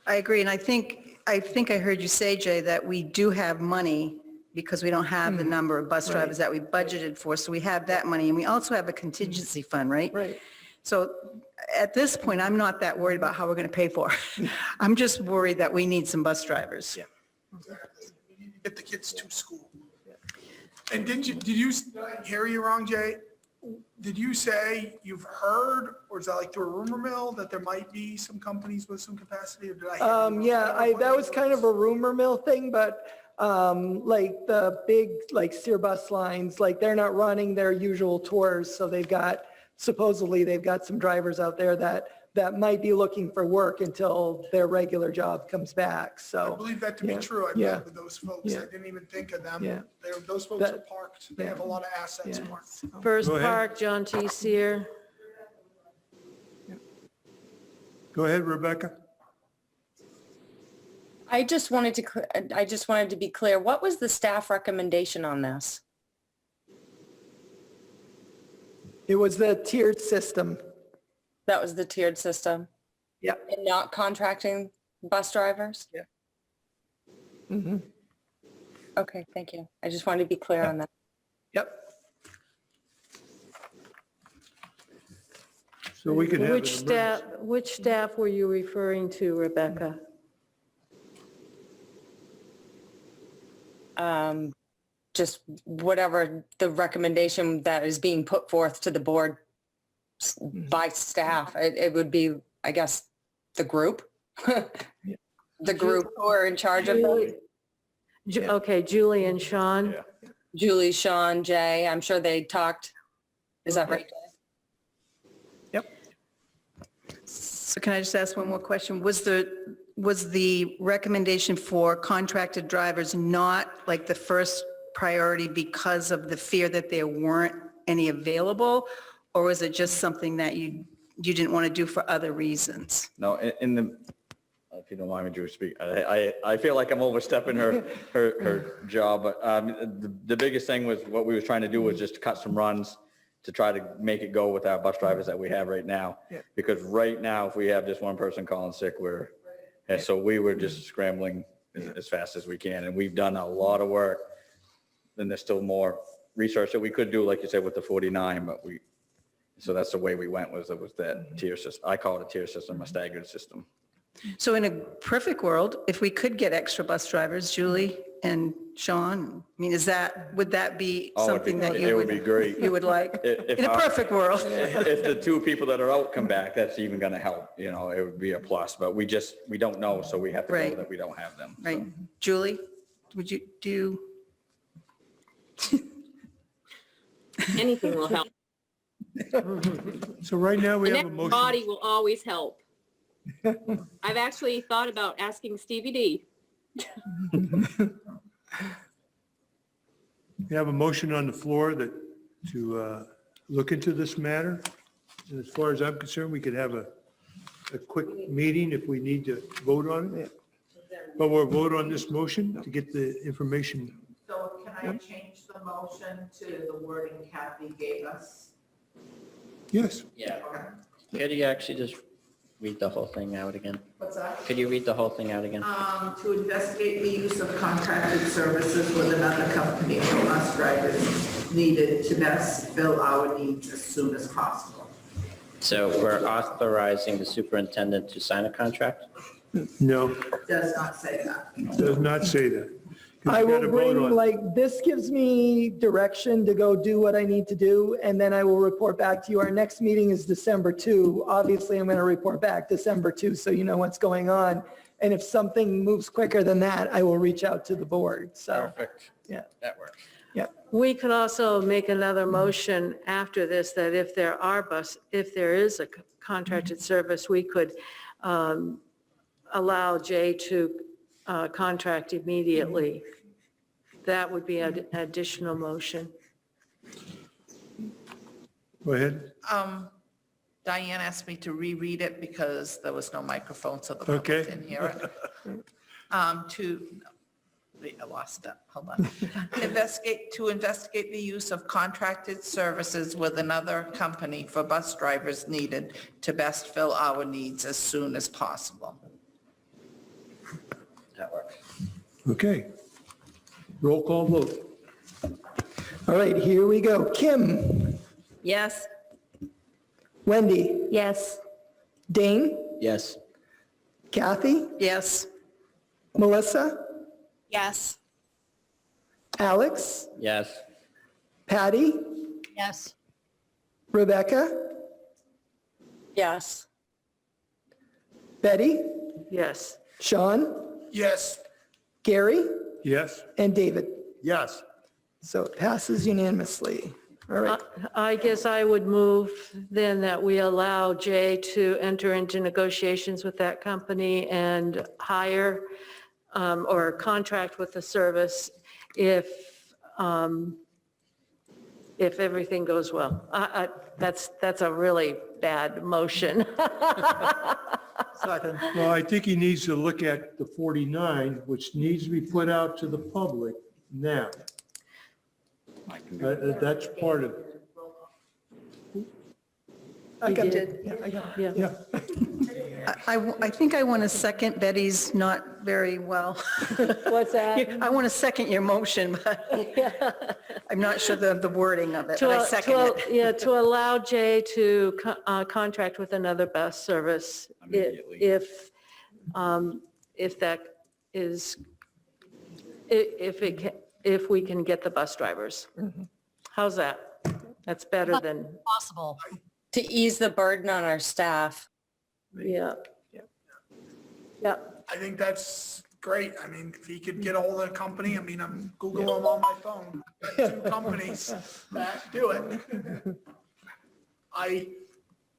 I agree, and I think I heard you say, Jay, that we do have money because we don't have the number of bus drivers that we budgeted for, so we have that money, and we also have a contingency fund, right? Right. So at this point, I'm not that worried about how we're going to pay for it. I'm just worried that we need some bus drivers. Yeah. Exactly. We need to get the kids to school. And did you hear you wrong, Jay? Did you say you've heard, or is that like through a rumor mill, that there might be some companies with some capacity, or did I hear you wrong? Yeah, that was kind of a rumor mill thing, but like the big, like Sear Bus Lines, like they're not running their usual tours, so supposedly they've got some drivers out there that might be looking for work until their regular job comes back, so. I believe that to be true. I've met with those folks. Yeah. I didn't even think of them. Yeah. Those folks are parked. They have a lot of assets Yeah. parked. First Go ahead. Park, John T. Sear. Go ahead, Rebecca. I just wanted to be clear, what was the staff recommendation on this? It was the tiered system. That was the tiered system? Yep. And not contracting bus drivers? Yeah. Mm-hmm. Okay, thank you. I just wanted to be clear on that. Yep. So we could have. Which staff were you referring to, Rebecca? Just whatever the recommendation that is being put forth to the board by staff. It would be, I guess, the group. The group who are in charge of them. Okay, Julie and Sean. Julie, Sean, Jay, I'm sure they talked. Is that right? So can I just ask one more question? Was the recommendation for contracted drivers not like the first priority because of the fear that there weren't any available? Or was it just something that you didn't want to do for other reasons? No, if you don't mind me, Drew, speak. I feel like I'm overstepping her job, but the biggest thing was what we were trying to do was just cut some runs to try to make it go with our bus drivers that we have right now. Because right now, if we have just one person calling sick, and so we were just scrambling as fast as we can. And we've done a lot of work. And there's still more research that we could do, like you said, with the 49, but so that's the way we went, was that tier system. I call it a tier system, a staggered system. So in a perfect world, if we could get extra bus drivers, Julie and Sean, I mean, would that be something that you It would? would be great. You would like? If In a perfect world. If the two people that are out come back, that's even going to help, it would be a plus, but we don't know, so we have to know that we don't have them. Right. Julie, would you do? Anything will help. So right now we An have a extra motion. body will always help. I've actually thought about asking Stevie D. We have a motion on the floor to look into this matter. And as far as I'm concerned, we could have a quick meeting if we need to vote on it. But we'll vote on this motion to get the information. So can I change the motion to the wording Kathy gave us? Yes. Yeah. Could you actually just read the whole thing out again? What's that? Could you read the whole thing out again? To investigate the use of contracted services with another company for bus drivers needed to best fill our needs as soon as possible. So we're authorizing the superintendent to sign a contract? No, Does not say that. does not say that. 'Cause I we will gotta vote bring, on- like, this gives me direction to go do what I need to do, and then I will report back to you. Our next meeting is December 2. Obviously, I'm going to report back December 2, so you know what's going on. And if something moves quicker than that, I will reach out to the board, so. Perfect. Yeah. That works. Yeah. We could also make another motion after this, that if there is a contracted service, we could allow Jay to contract immediately. That would be an additional motion. Go ahead. Diane asked me to reread it because there was no microphone, so the public Okay. didn't hear it. I lost that, hold on. To investigate the use of contracted services with another company for bus drivers needed to best fill our needs as soon as possible. That works. Okay. Roll call vote. All right, here we go. Kim, Yes. Wendy, Yes. Dane, Yes. Kathy, Yes. Melissa, Yes. Alex, Yes. Patty, Yes. Rebecca, Yes. Betty, Yes. Sean, Yes. Gary, Yes. and David. Yes. So it passes unanimously. All right. I guess I would move then that we allow Jay to enter into negotiations with that company and hire or contract with the service if everything goes well. That's a really bad motion. Second. Well, I think he needs to look at the 49, which needs to be put out to the public now. That's part of it. I got did. it. Yeah, I got it. Yeah. Yeah. I think I want to second Betty's not very well. What's that? I want to second your motion, but I'm not sure the wording of it, but I second it. Yeah, to allow Jay to contract with another bus service Immediately. if that is, if we can get the bus drivers. How's that? That's better than, Possible. To ease the burden on our staff. yeah. Yeah. I think that's great. I mean, if he could get a hold of the company, I mean, I'm Googling them on my phone. Got 2 companies that do it. I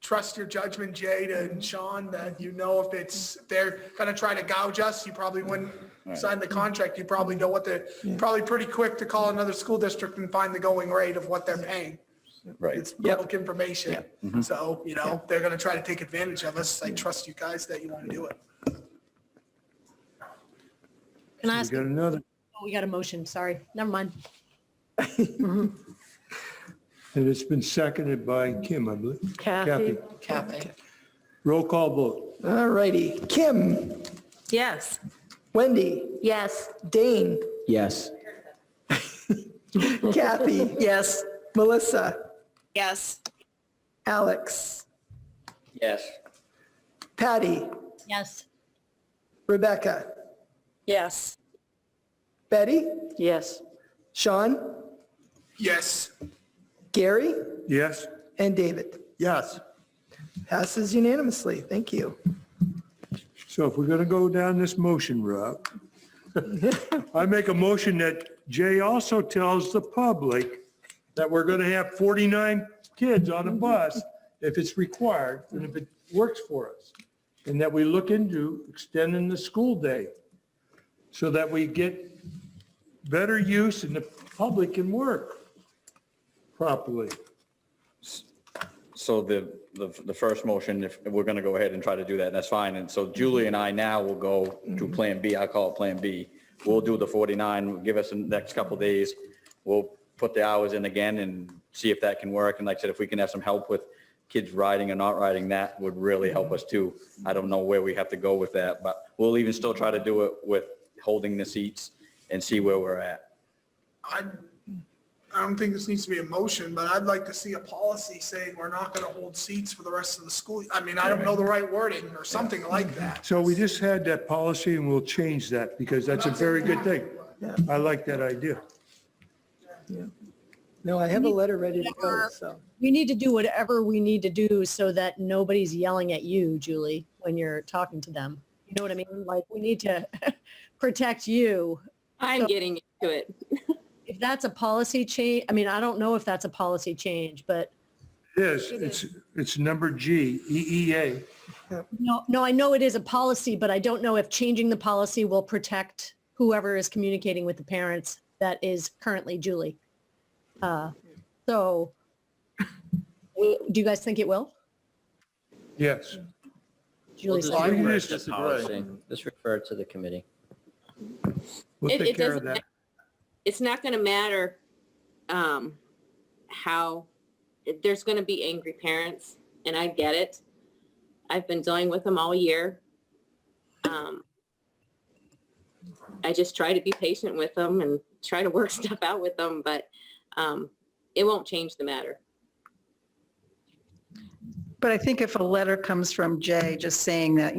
trust your judgment, Jade and Sean, that you know if they're gonna try to gouge us, you probably wouldn't sign the contract. You probably know probably pretty quick to call another school district and find the going rate of what they're paying. Right. It's public information. So, they're gonna try to take advantage of us. I trust you guys that you wanna do it. Can I We ask, got another. oh, we got a motion, sorry, never mind. And it's been seconded by Kim, I believe. Kathy? Kathy. Roll call vote. All righty. Kim, Yes. Wendy, Yes. Dane, Yes. Kathy, Yes. Melissa, Yes. Alex, Yes. Patty, Yes. Rebecca, Yes. Betty, Yes. Sean, Yes. Gary, Yes? and David. Yes. Passes unanimously. Thank you. So if we're going to go down this motion route, I make a motion that Jay also tells the public that we're going to have 49 kids on a bus if it's required and if it works for us. And that we look into extending the school day so that we get better use and the public can work properly. So the first motion, if we're going to go ahead and try to do that, that's fine. And so Julie and I now will go to Plan B. I call it Plan B. We'll do the 49, give us the next couple of days. We'll put the hours in again and see if that can work. And like I said, if we can have some help with kids riding or not riding, that would really help us too. I don't know where we have to go with that, but we'll even still try to do it with holding the seats and see where we're at. I don't think this needs to be a motion, but I'd like to see a policy saying we're not going to hold seats for the rest of the school. I mean, I don't know the right wording or something like that. So we just had that policy and we'll change that because that's a very good thing. I like that idea. No, I have a letter ready to go, so. We need to do whatever we need to do so that nobody's yelling at you, Julie, when you're talking to them. You know what I mean? Like, we need to protect you. I'm getting into it. If that's a policy change, I mean, I don't know if that's a policy change, but It is. It's number G, EEA. no, I know it is a policy, but I don't know if changing the policy will protect whoever is communicating with the parents that is currently Julie. So do you guys think it will? Yes. Julie's We'll like, just refer just to disagree. policy. Just refer to the committee. We'll It- take it care of doesn't that. It's not going to matter how, there's going to be angry parents, and I get it. I've been dealing with them all year. I just try to be patient with them and try to work stuff out with them, but it won't change the matter. But I think if a letter comes from Jay just saying that,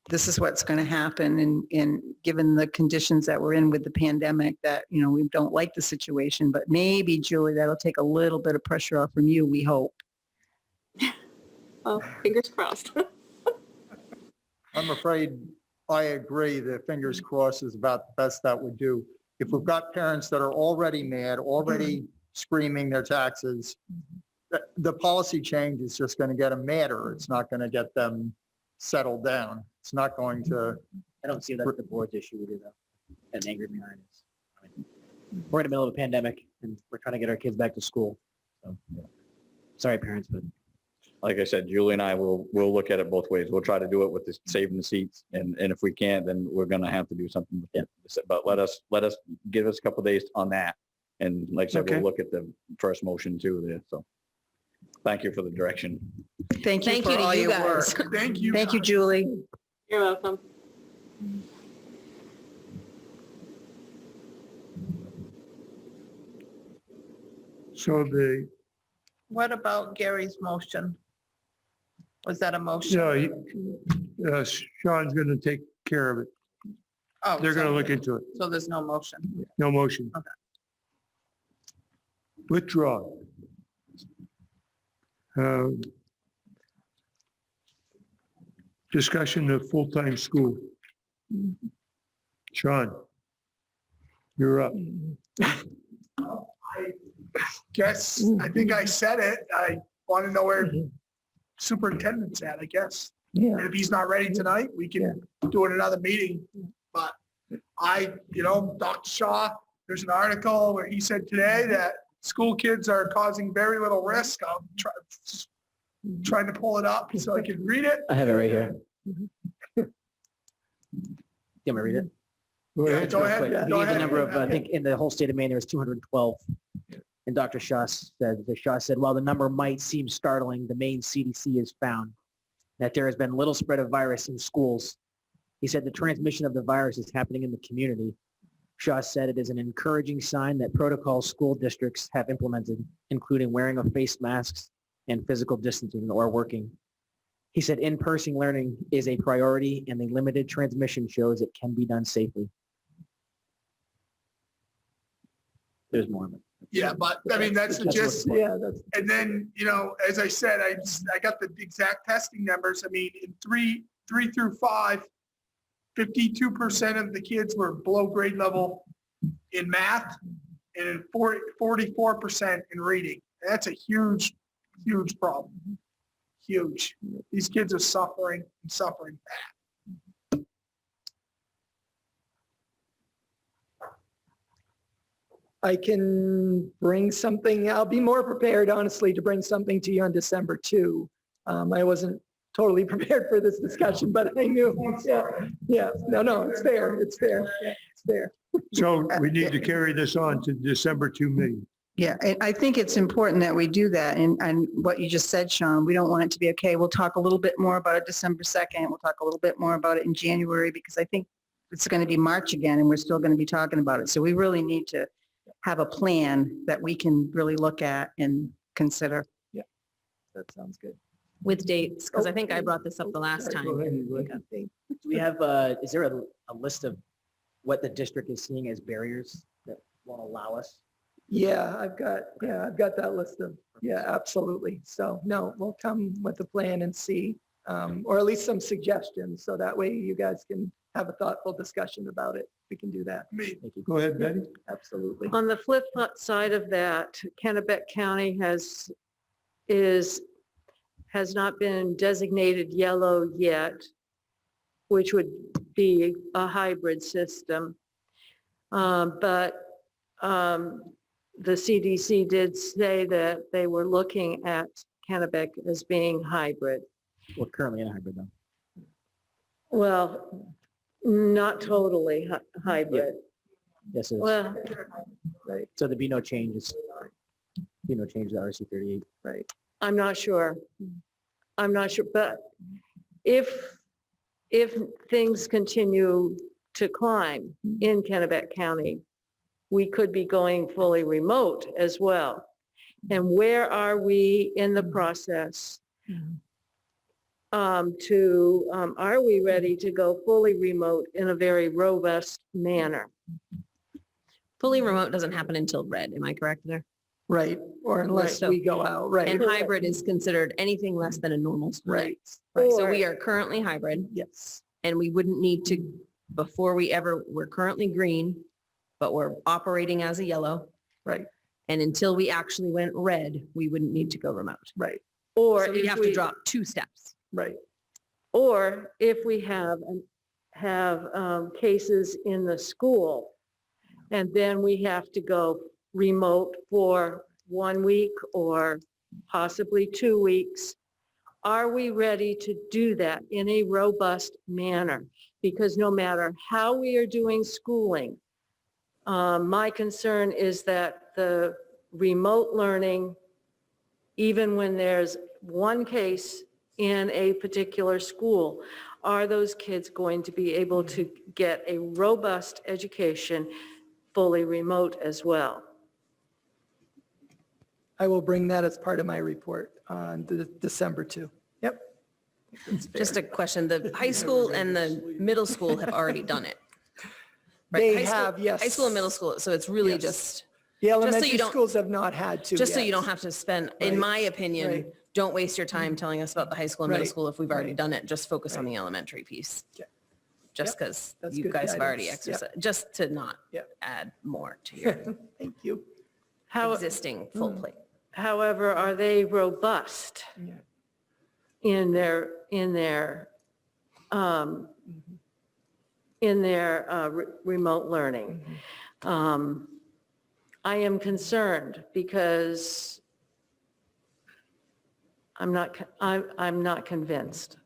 this is what's going to happen and given the conditions that we're in with the pandemic, that, we don't like the situation, but maybe, Julie, that'll take a little bit of pressure off from you, we hope. Well, fingers crossed. I'm afraid I agree that fingers crossed is about the best that would do. If we've got parents that are already mad, already screaming their taxes, the policy change is just going to get them madder. It's not going to get them settled down. It's not going to. I don't see that the board's issue either, though. And angry behind us. I mean, we're in the middle of a pandemic and we're trying to get our kids back to school. So, sorry, parents, but Like I said, Julie and I we'll look at it both ways. We'll try to do it with this saving the seats. And if we can't, then we're going to have to do something with it. But let us give us a couple of days on that. And like I said, Okay. we'll look at the first motion too there. So thank you for the direction. Thank you Thank for you to all you your guys. work. Thank you. Thank you, Julie. You're welcome. So What about Gary's motion? Was that a motion? Sean's going to take care of it. Oh, They're going to so- look into it. So there's no motion. No motion. Okay. Withdraw. Discussion of full-time school. Sean, you're up. Guess, I think I said it. I want to know where superintendent's at, I guess. Yeah. And if he's not ready tonight, we can do it another meeting. But Dr. Shaw, there's an article where he said today that school kids are causing very little risk. I'm trying to pull it up so I can read it. I have it right here. You want me to read it? Go Yeah, ahead. go ahead. He Go gave the ahead. number of, I think in the whole state of Maine, there was 212 And Dr. Shaw said, while the number might seem startling, the Maine CDC has found that there has been little spread of virus in schools. He said the transmission of the virus is happening in the community. Shaw said it is an encouraging sign that protocols school districts have implemented, including wearing of face masks and physical distancing, are working. He said in-person learning is a priority and the limited transmission shows it can be done safely. There's more of it. Yeah, but I mean, that's the gist. Yeah, that's, And then, as I said, I got the exact testing numbers. I mean, in three through 5, 52% of the kids were below grade level in math and in 44% in reading. That's a huge, huge problem. Huge. These kids are suffering and suffering bad. I can bring something, I'll be more prepared, honestly, to bring something to you on December 2. I wasn't totally prepared for this discussion, but I knew, yeah, no, it's fair, it's fair, it's fair. So we need to carry this on to December 2 meeting. Yeah, I think it's important that we do that. And what you just said, Sean, we don't want it to be, okay, we'll talk a little bit more about it December 2nd. We'll talk a little bit more about it in January, because I think it's going to be March again and we're still going to be talking about it. So we really need to have a plan that we can really look at and consider. Yeah, that sounds good. With dates, because I think I brought this up the last time. Do we have, is there a list of what the district is seeing as barriers that won't allow us? Yeah, I've got that list of, yeah, absolutely. So no, we'll come with a plan and see, or at least some suggestions. So that way you guys can have a thoughtful discussion about it. We can do that. Go ahead, Betty. Absolutely. On the flip side of that, Kennebec County has not been designated yellow yet, which would be a hybrid system. But the CDC did say that they were looking at Kennebec as being hybrid. We're currently in a hybrid though. Well, not totally hybrid. Yes, it is. Well, right. So there'd be no changes. Be no change to RSU 38. Right. I'm not sure. I'm not sure, but if things continue to climb in Kennebec County, we could be going fully remote as well. And where are we in the process are we ready to go fully remote in a very robust manner? Fully remote doesn't happen until red. Am I correct there? Right, or unless Right. we go out, right. And hybrid is considered anything less than a normal school day. Right. Right, so Or- we are currently hybrid Yes, and we wouldn't need to, we're currently green, but we're operating as a yellow. right, And until we actually went red, we wouldn't need to go remote. right, Or So we if have to drop 2 steps. right. Or if we have cases in the school, and then we have to go remote for 1 week or possibly 2 weeks, are we ready to do that in a robust manner? Because no matter how we are doing schooling, my concern is that the remote learning, even when there's one case in a particular school, are those kids going to be able to get a robust education fully remote as well? I will bring that as part of my report on December 2. Yep. Just a question, the high school and the middle school have already done it. Right, They high school- have, yes. High school and middle school, so it's really Yes. just, The so elementary you don't- schools have not had to just so yet. you don't have to spend, in Right, my opinion, right. don't waste your time telling us about the high school and middle Right, school if we've already right. done it. Just focus on the elementary piece. Okay. Just because That's you good guys have already guidance. Yep. exercised, just to not Yep. add more to your Thank you. existing full plate. However, are they robust Yeah. in their remote learning? I am concerned because I'm not convinced.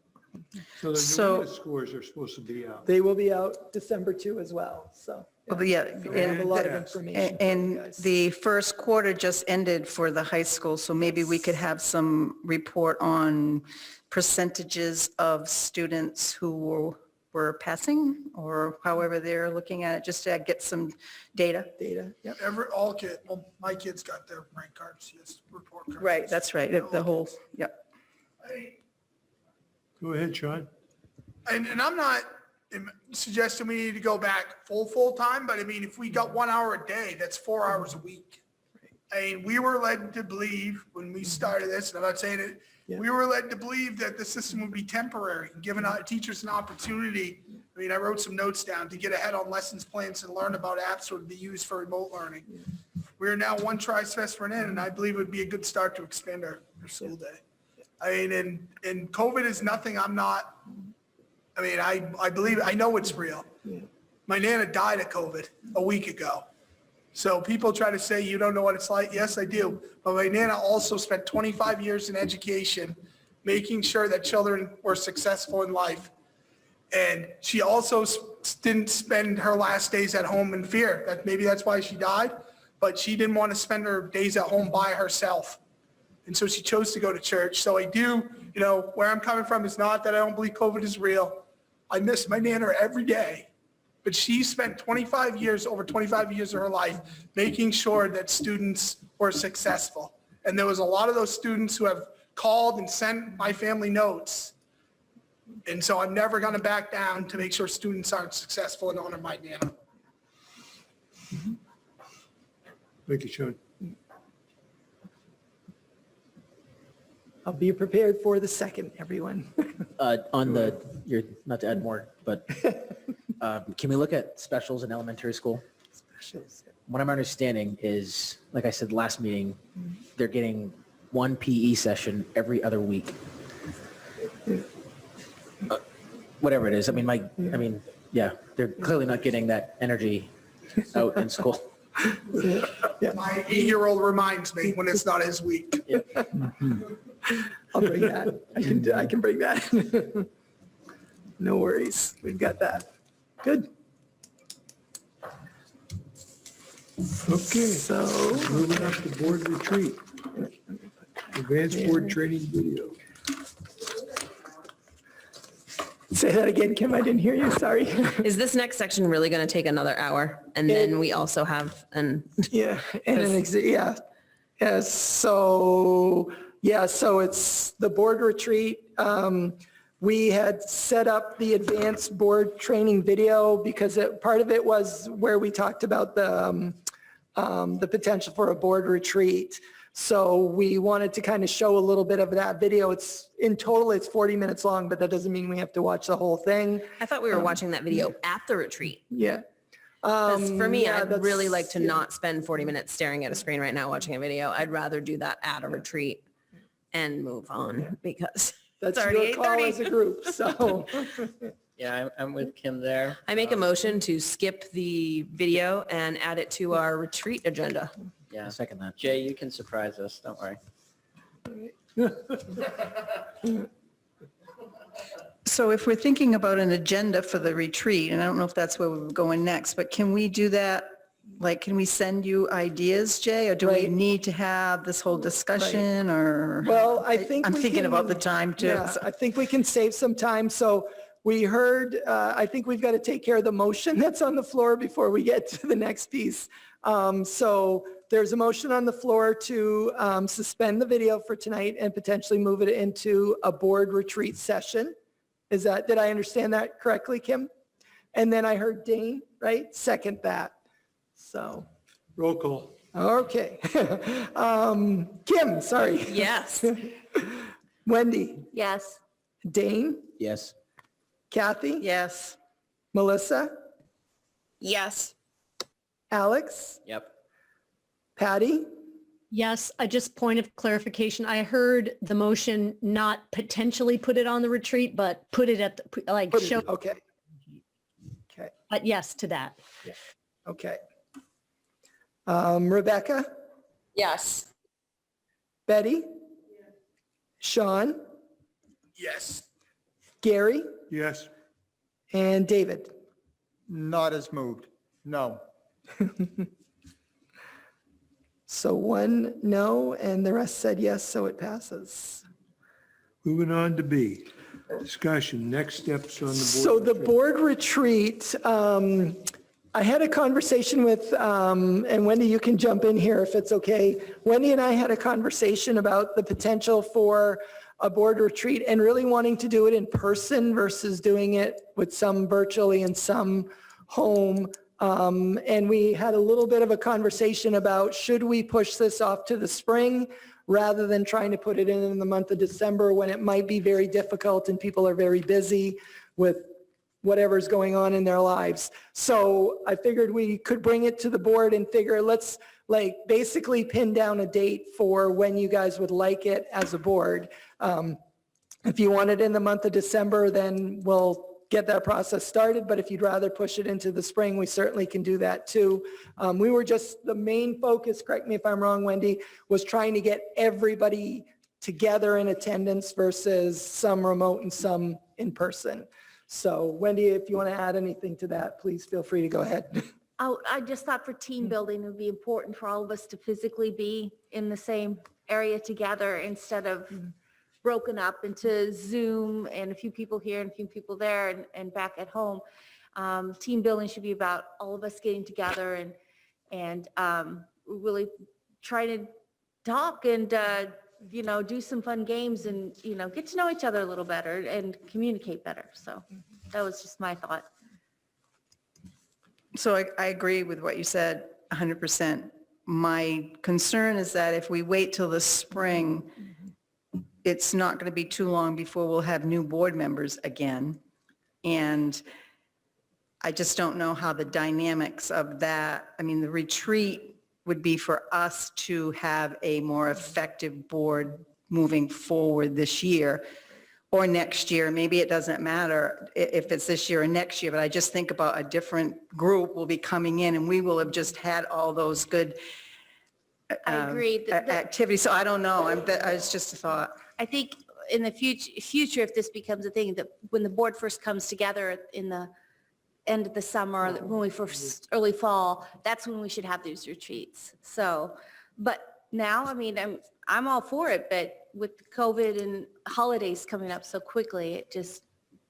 So the So- unit scores are supposed to be out. They will be out December 2 as well, so, Well, yeah, We have a lot of and, information. and the first quarter just ended for the high school, so maybe we could have some report on percentages of students who were passing, or however they're looking at it, just to get some data. Data, yep. All kids, well, my kids got their rank cards, yes, report cards. Right, that's right, the whole, yep. Go ahead, Sean. And I'm not suggesting we need to go back full time, but I mean, if we got 1 hour a day, that's 4 hours a week. I mean, we were led to believe when we started this, and I'm not saying it, we were led to believe that the system would be temporary, giving our teachers an opportunity. I mean, I wrote some notes down to get ahead on lessons plans and learn about apps that would be used for remote learning. We are now one trimester in, and I believe it would be a good start to expand our school day. I mean, and COVID is nothing I mean, I believe, I know it's real. My Nana died of COVID a week ago. So people try to say, you don't know what it's like. Yes, I do. But my Nana also spent 25 years in education, making sure that children were successful in life. And she also didn't spend her last days at home in fear. That maybe that's why she died, but she didn't want to spend her days at home by herself. And so she chose to go to church. So I do, where I'm coming from is not that I don't believe COVID is real. I miss my Nana every day. But she spent over 25 years of her life making sure that students were successful. And there was a lot of those students who have called and sent my family notes. And so I'm never going to back down to make sure students aren't successful and honor my Nana. Thank you, Sean. I'll be prepared for the second, everyone. Not to add more, but can we look at specials in elementary school? What I'm understanding is, like I said last meeting, they're getting one PE session every other week. Whatever it is. I mean, yeah, they're clearly not getting that energy out in school. My 8-year-old reminds me when it's not his week. I'll bring that. I can bring that. No worries. We've got that. Good. Okay, So, moving up to board retreat. Advanced board training video. say that again, Kim. I didn't hear you. Sorry. Is this next section really going to take another hour? And then we also have Yeah. And yeah. Yeah. So it's the board retreat. We had set up the advanced board training video because part of it was where we talked about the potential for a board retreat. So we wanted to kind of show a little bit of that video. In total, it's 40 minutes long, but that doesn't mean we have to watch the whole thing. I thought we were watching that video at the retreat. Yeah. Because for me, yeah, I'd really like that's- to not spend 40 minutes staring at a screen right now watching a video. I'd rather do that at a retreat and move on because That's it's already your call 8:30. as a group, so. Yeah, I'm with Kim there. I make a motion to skip the video and add it to our retreat agenda. Yeah. Second that. Jay, you can surprise us, don't worry. So if we're thinking about an agenda for the retreat, and I don't know if that's where we were going next, but can we do that? Like, can we send you ideas, Jay, or do we Right. need to have this whole discussion or? Well, I think I'm we thinking can- about the time too. Yeah, I think we can save some time. So we heard, I think we've got to take care of the motion that's on the floor before we get to the next piece. So there's a motion on the floor to suspend the video for tonight and potentially move it into a board retreat session. Did I understand that correctly, Kim? And then I heard Dane, right? Second that. So, Roll call. okay. Kim, sorry. Yes. Wendy, Yes. Dane, Yes. Kathy, Yes. Melissa, Yes. Alex, Yep. Patty, Yes, just point of clarification. I heard the motion not potentially put it on the retreat, but put it at, show, okay. Okay, but yes to that. okay. Rebecca, Yes. Betty, Sean, Yes. Gary, Yes. and David. Not as moved. No. So one no, and the rest said yes, so it passes. Moving on to B, discussion, next steps on the board. So the board retreat, I had a conversation with, and Wendy, you can jump in here if it's okay. Wendy and I had a conversation about the potential for a board retreat and really wanting to do it in person versus doing it with some virtually and some home. And we had a little bit of a conversation about should we push this off to the spring rather than trying to put it in the month of December when it might be very difficult and people are very busy with whatever's going on in their lives. So I figured we could bring it to the board and figure let's like basically pin down a date for when you guys would like it as a board. If you want it in the month of December, then we'll get that process started. But if you'd rather push it into the spring, we certainly can do that too. We were just, the main focus, correct me if I'm wrong, Wendy, was trying to get everybody together in attendance versus some remote and some in person. So Wendy, if you want to add anything to that, please feel free to go ahead. I just thought for team building, it would be important for all of us to physically be in the same area together instead of broken up into Zoom and a few people here and a few people there and back at home. Team building should be about all of us getting together and really try to talk and, do some fun games and, get to know each other a little better and communicate better. So that was just my thought. So I agree with what you said 100%. My concern is that if we wait till the spring, it's not going to be too long before we'll have new board members again. And I just don't know how the dynamics of that, the retreat would be for us to have a more effective board moving forward this year or next year. Maybe it doesn't matter if it's this year or next year, but I just think about a different group will be coming in and we will have just had all those good I agree. activities. So I don't know. It's just a thought. I think in the future, if this becomes a thing, that when the board first comes together in the end of the summer, when we first early fall, that's when we should have these retreats. So, but now, I'm all for it, but with COVID and holidays coming up so quickly,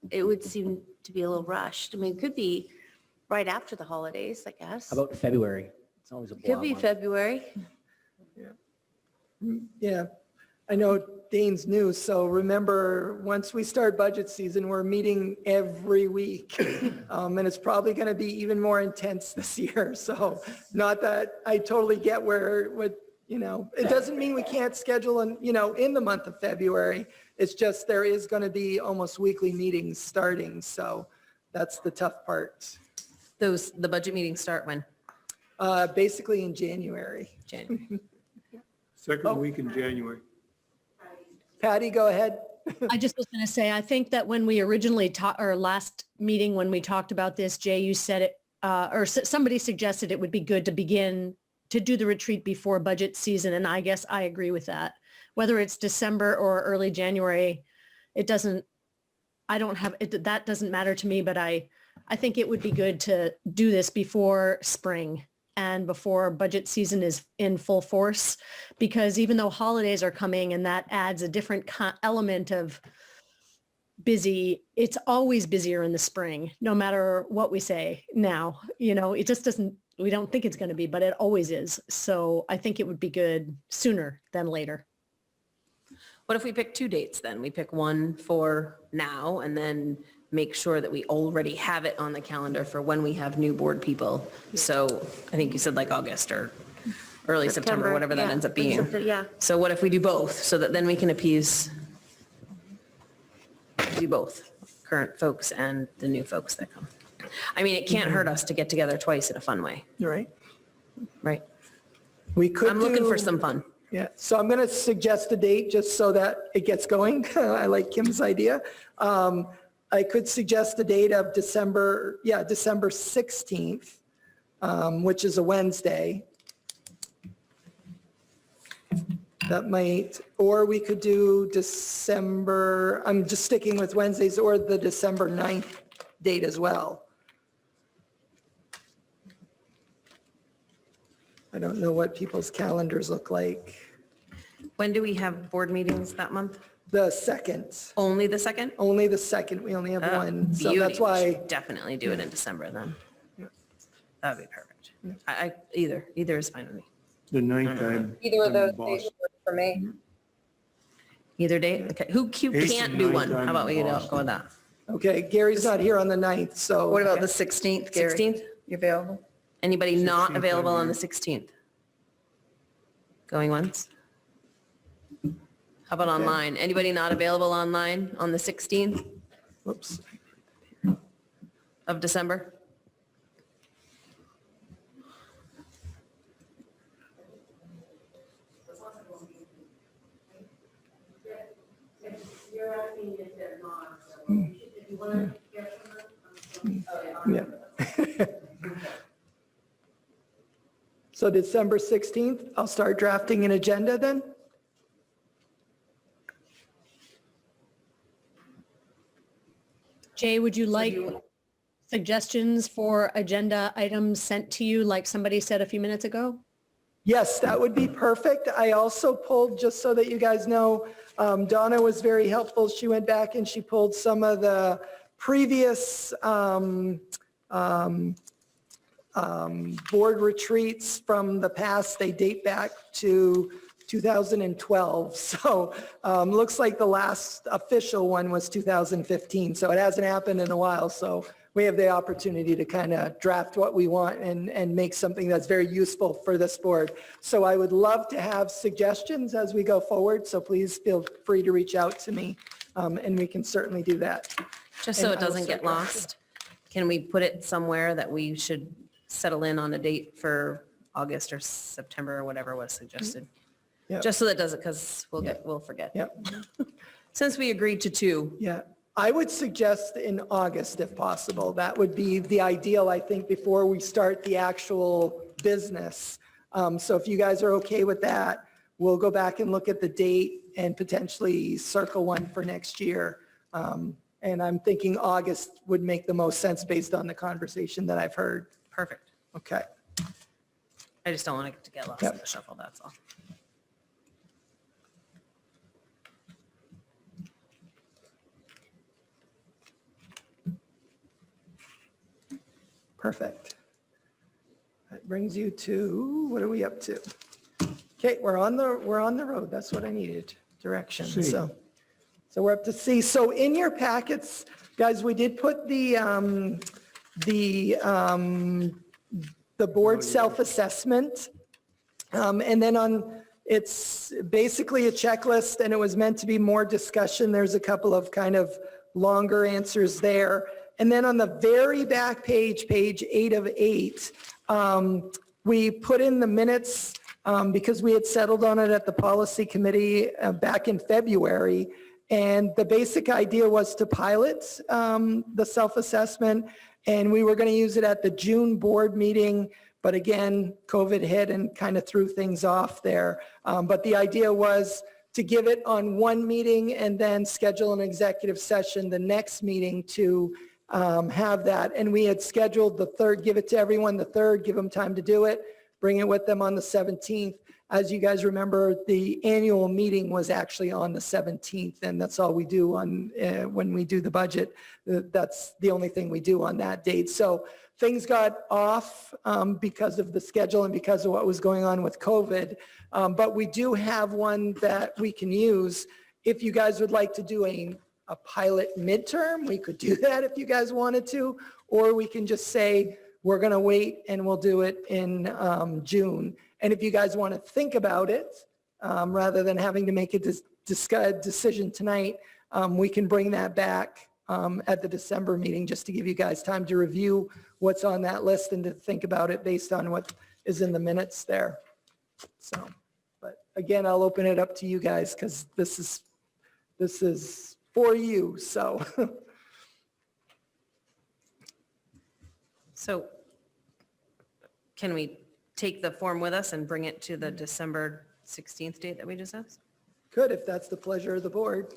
it would seem to be a little rushed. It could be right after the holidays, I guess. How about February? It's always a Could be month. February. Yeah, I know Dane's new, so remember, once we start budget season, we're meeting every week. And it's probably going to be even more intense this year. So not that I totally get it doesn't mean we can't schedule in the month of February. It's just there is going to be almost weekly meetings starting. So that's the tough part. The budget meetings start when? Basically in January. Second week in January. Patty, go ahead. I just was going to say, I think that when we originally or last meeting, when we talked about this, Jay, you said it, or somebody suggested it would be good to begin to do the retreat before budget season. And I guess I agree with that. Whether it's December or early January, that doesn't matter to me, but I think it would be good to do this before spring and before budget season is in full force, because even though holidays are coming and that adds a different element of busy, it's always busier in the spring, no matter what we say now. It just doesn't, we don't think it's going to be, but it always is. So I think it would be good sooner than later. What if we pick 2 dates then? We pick one for now and then make sure that we already have it on the calendar for when we have new board people. So I think you said like August or early September, whatever that ends up being. Yeah. So what if we do both so that then we can do both current folks and the new folks that come? It can't hurt us to get together twice in a fun way. You're right. Right. We could I'm looking for some fun. Yeah, so I'm going to suggest a date just so that it gets going. I like Kim's idea. I could suggest a date of December 16th, which is a Wednesday. That might, or we could do December, I'm just sticking with Wednesdays, or the December 9th date as well. I don't know what people's calendars look like. When do we have board meetings that month? The second, Only the second? only the second, we only have Oh, one, so beauty. that's We why. should definitely do it in December then. That would be perfect. Either is fine with me. The ninth, I'm. Either of those I'm days boss. work for me. Either day? Okay, who Eighth can't and do ninth, one? I'm How about we in go Boston. with that? Okay, Gary's not here on the 9th, so. What about the 16th, Gary? 16th? You available? Anybody not 16th, available I'm on the here. 16th? Going once? How about online? Anybody not available online on the 16th Whoops. of December? Yeah. So December 16th, I'll start drafting an agenda then? Jay, would you like suggestions for agenda items sent to you, like somebody said a few minutes ago? Yes, that would be perfect. I also pulled, just so that you guys know, Donna was very helpful. She went back and she pulled some of the previous board retreats from the past. They date back to 2012. So looks like the last official one was 2015. So it hasn't happened in a while. So we have the opportunity to kind of draft what we want and make something that's very useful for this board. So I would love to have suggestions as we go forward. So please feel free to reach out to me and we can certainly do that. Just so And it I will doesn't get start lost, can we put it somewhere that we should settle in on a date for August or September or whatever was suggested? Yep. Just so that doesn't, because we'll forget. Yep. Since we agreed to 2, Yeah, I would suggest in August if possible. That would be the ideal, I think, before we start the actual business. So if you guys are okay with that, we'll go back and look at the date and potentially circle one for next year. And I'm thinking August would make the most sense based on the conversation that I've heard. perfect. Okay. I just don't want it to get lost Yep. in the shuffle, that's all. Perfect. That brings you to, what are we up to? Okay, we're on the road. That's what I needed, direction. C. So we're up to C. So in your packets, guys, we did put the board self-assessment. And then it's basically a checklist and it was meant to be more discussion. There's a couple of kind of longer answers there. And then on the very back page, page 8 of 8, we put in the minutes because we had settled on it at the policy committee back in February. And the basic idea was to pilot the self-assessment, and we were going to use it at the June board meeting. But again, COVID hit and kind of threw things off there. But the idea was to give it on one meeting and then schedule an executive session the next meeting to have that. And we had scheduled the 3rd, give it to everyone the 3rd, give them time to do it, bring it with them on the 17th. As you guys remember, the annual meeting was actually on the 17th, and that's all we do on when we do the budget. That's the only thing we do on that date. So things got off because of the schedule and because of what was going on with COVID. But we do have one that we can use. If you guys would like to do a pilot midterm, we could do that if you guys wanted to, or we can just say, we're going to wait and we'll do it in June. And if you guys want to think about it, rather than having to make a decision tonight, we can bring that back at the December meeting just to give you guys time to review what's on that list and to think about it based on what is in the minutes there. So, but again, I'll open it up to you guys because this is for you, so. So can we take the form with us and bring it to the December 16th date that we just asked Good, if that's the pleasure of the board.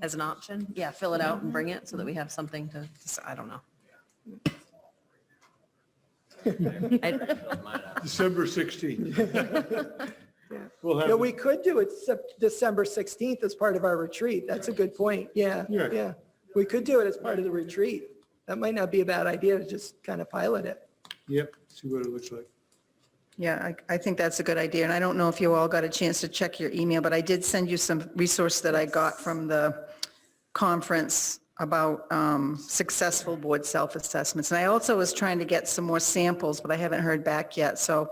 as an option? Yeah, fill it out and bring it so that we have something to, I don't know. December 16th. We'll Yeah, have, we could do it December 16th as part of our retreat. That's a good point. Yeah, Yeah. yeah. We could do it as part of the retreat. That might not be a bad idea to just kind of pilot it. yep, see what it looks like. Yeah, I think that's a good idea. And I don't know if you all got a chance to check your email, but I did send you some resource that I got from the conference about successful board self-assessments. And I also was trying to get some more samples, but I haven't heard back yet. So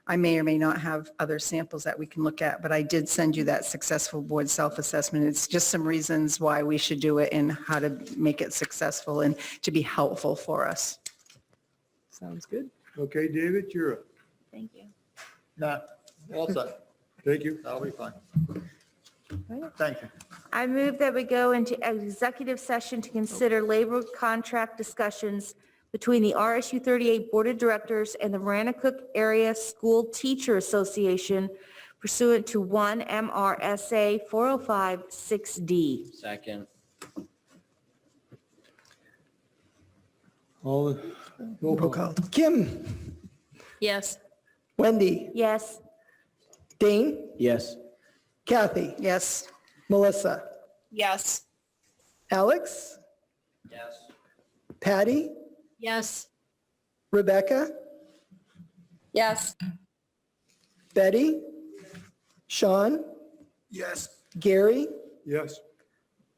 I may or may not have other samples that we can look at, but I did send you that successful board self-assessment. It's just some reasons why we should do it and how to make it successful and to be helpful for us. Sounds good. Okay, David, you're up. Thank you. No, all set. Thank you. That'll be fine. Thank you. I move that we go into executive session to consider labor contract discussions between the RSU 38 Board of Directors and the Maranacook Area School Teacher Association pursuant to 1 MRSA 405-6D. Second. All, Roll call. Kim, Yes. Wendy, Yes. Dane, Yes. Kathy, Yes. Melissa, Yes. Alex, Yes. Patty, Yes. Rebecca, Yes. Betty, Sean, Yes. Gary, yes.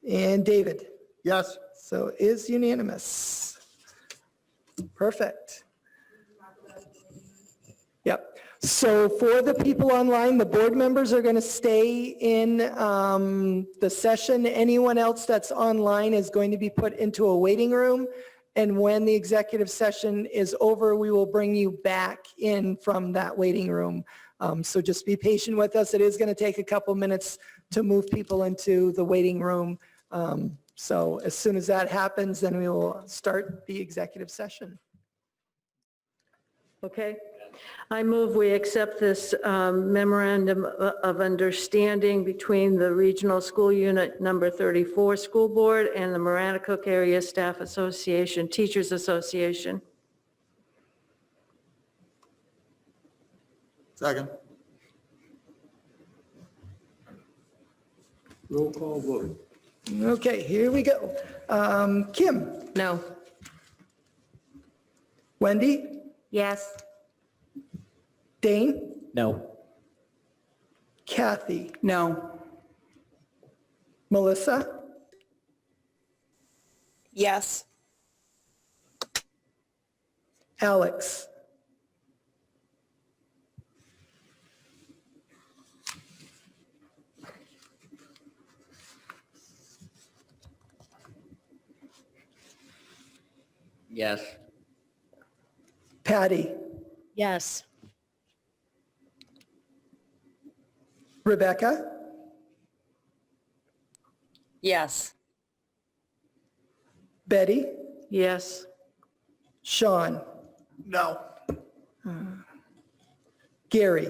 and David. Yes. So is unanimous. Perfect. Yep. So for the people online, the board members are going to stay in the session. Anyone else that's online is going to be put into a waiting room. And when the executive session is over, we will bring you back in from that waiting room. So just be patient with us. It is going to take a couple minutes to move people into the waiting room. So as soon as that happens, then we will start the executive session. Okay. I move we accept this memorandum of understanding between the Regional School Unit Number 34 School Board and the Maranacook Area Staff Association, Teachers Association. Second. Roll call vote. Okay, here we go. Kim, No. Wendy, Yes. Dane, No. Kathy, No. Melissa, Yes. Alex, Yes. Patty, Yes. Rebecca, Yes. Betty, Yes. Sean, No. Gary,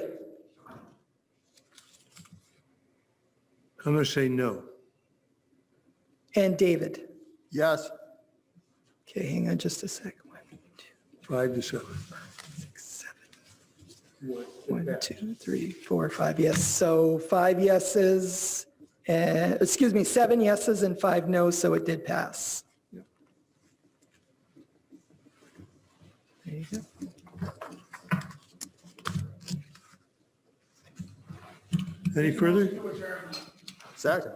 I'm going to say no. and David. Yes. Okay, hang on just a sec. 5 to 7. 1, 2, 3, 4, 5, yes. So 5 yeses, 7 yeses and 5 noes, so it did pass. There you go. Any further? Second.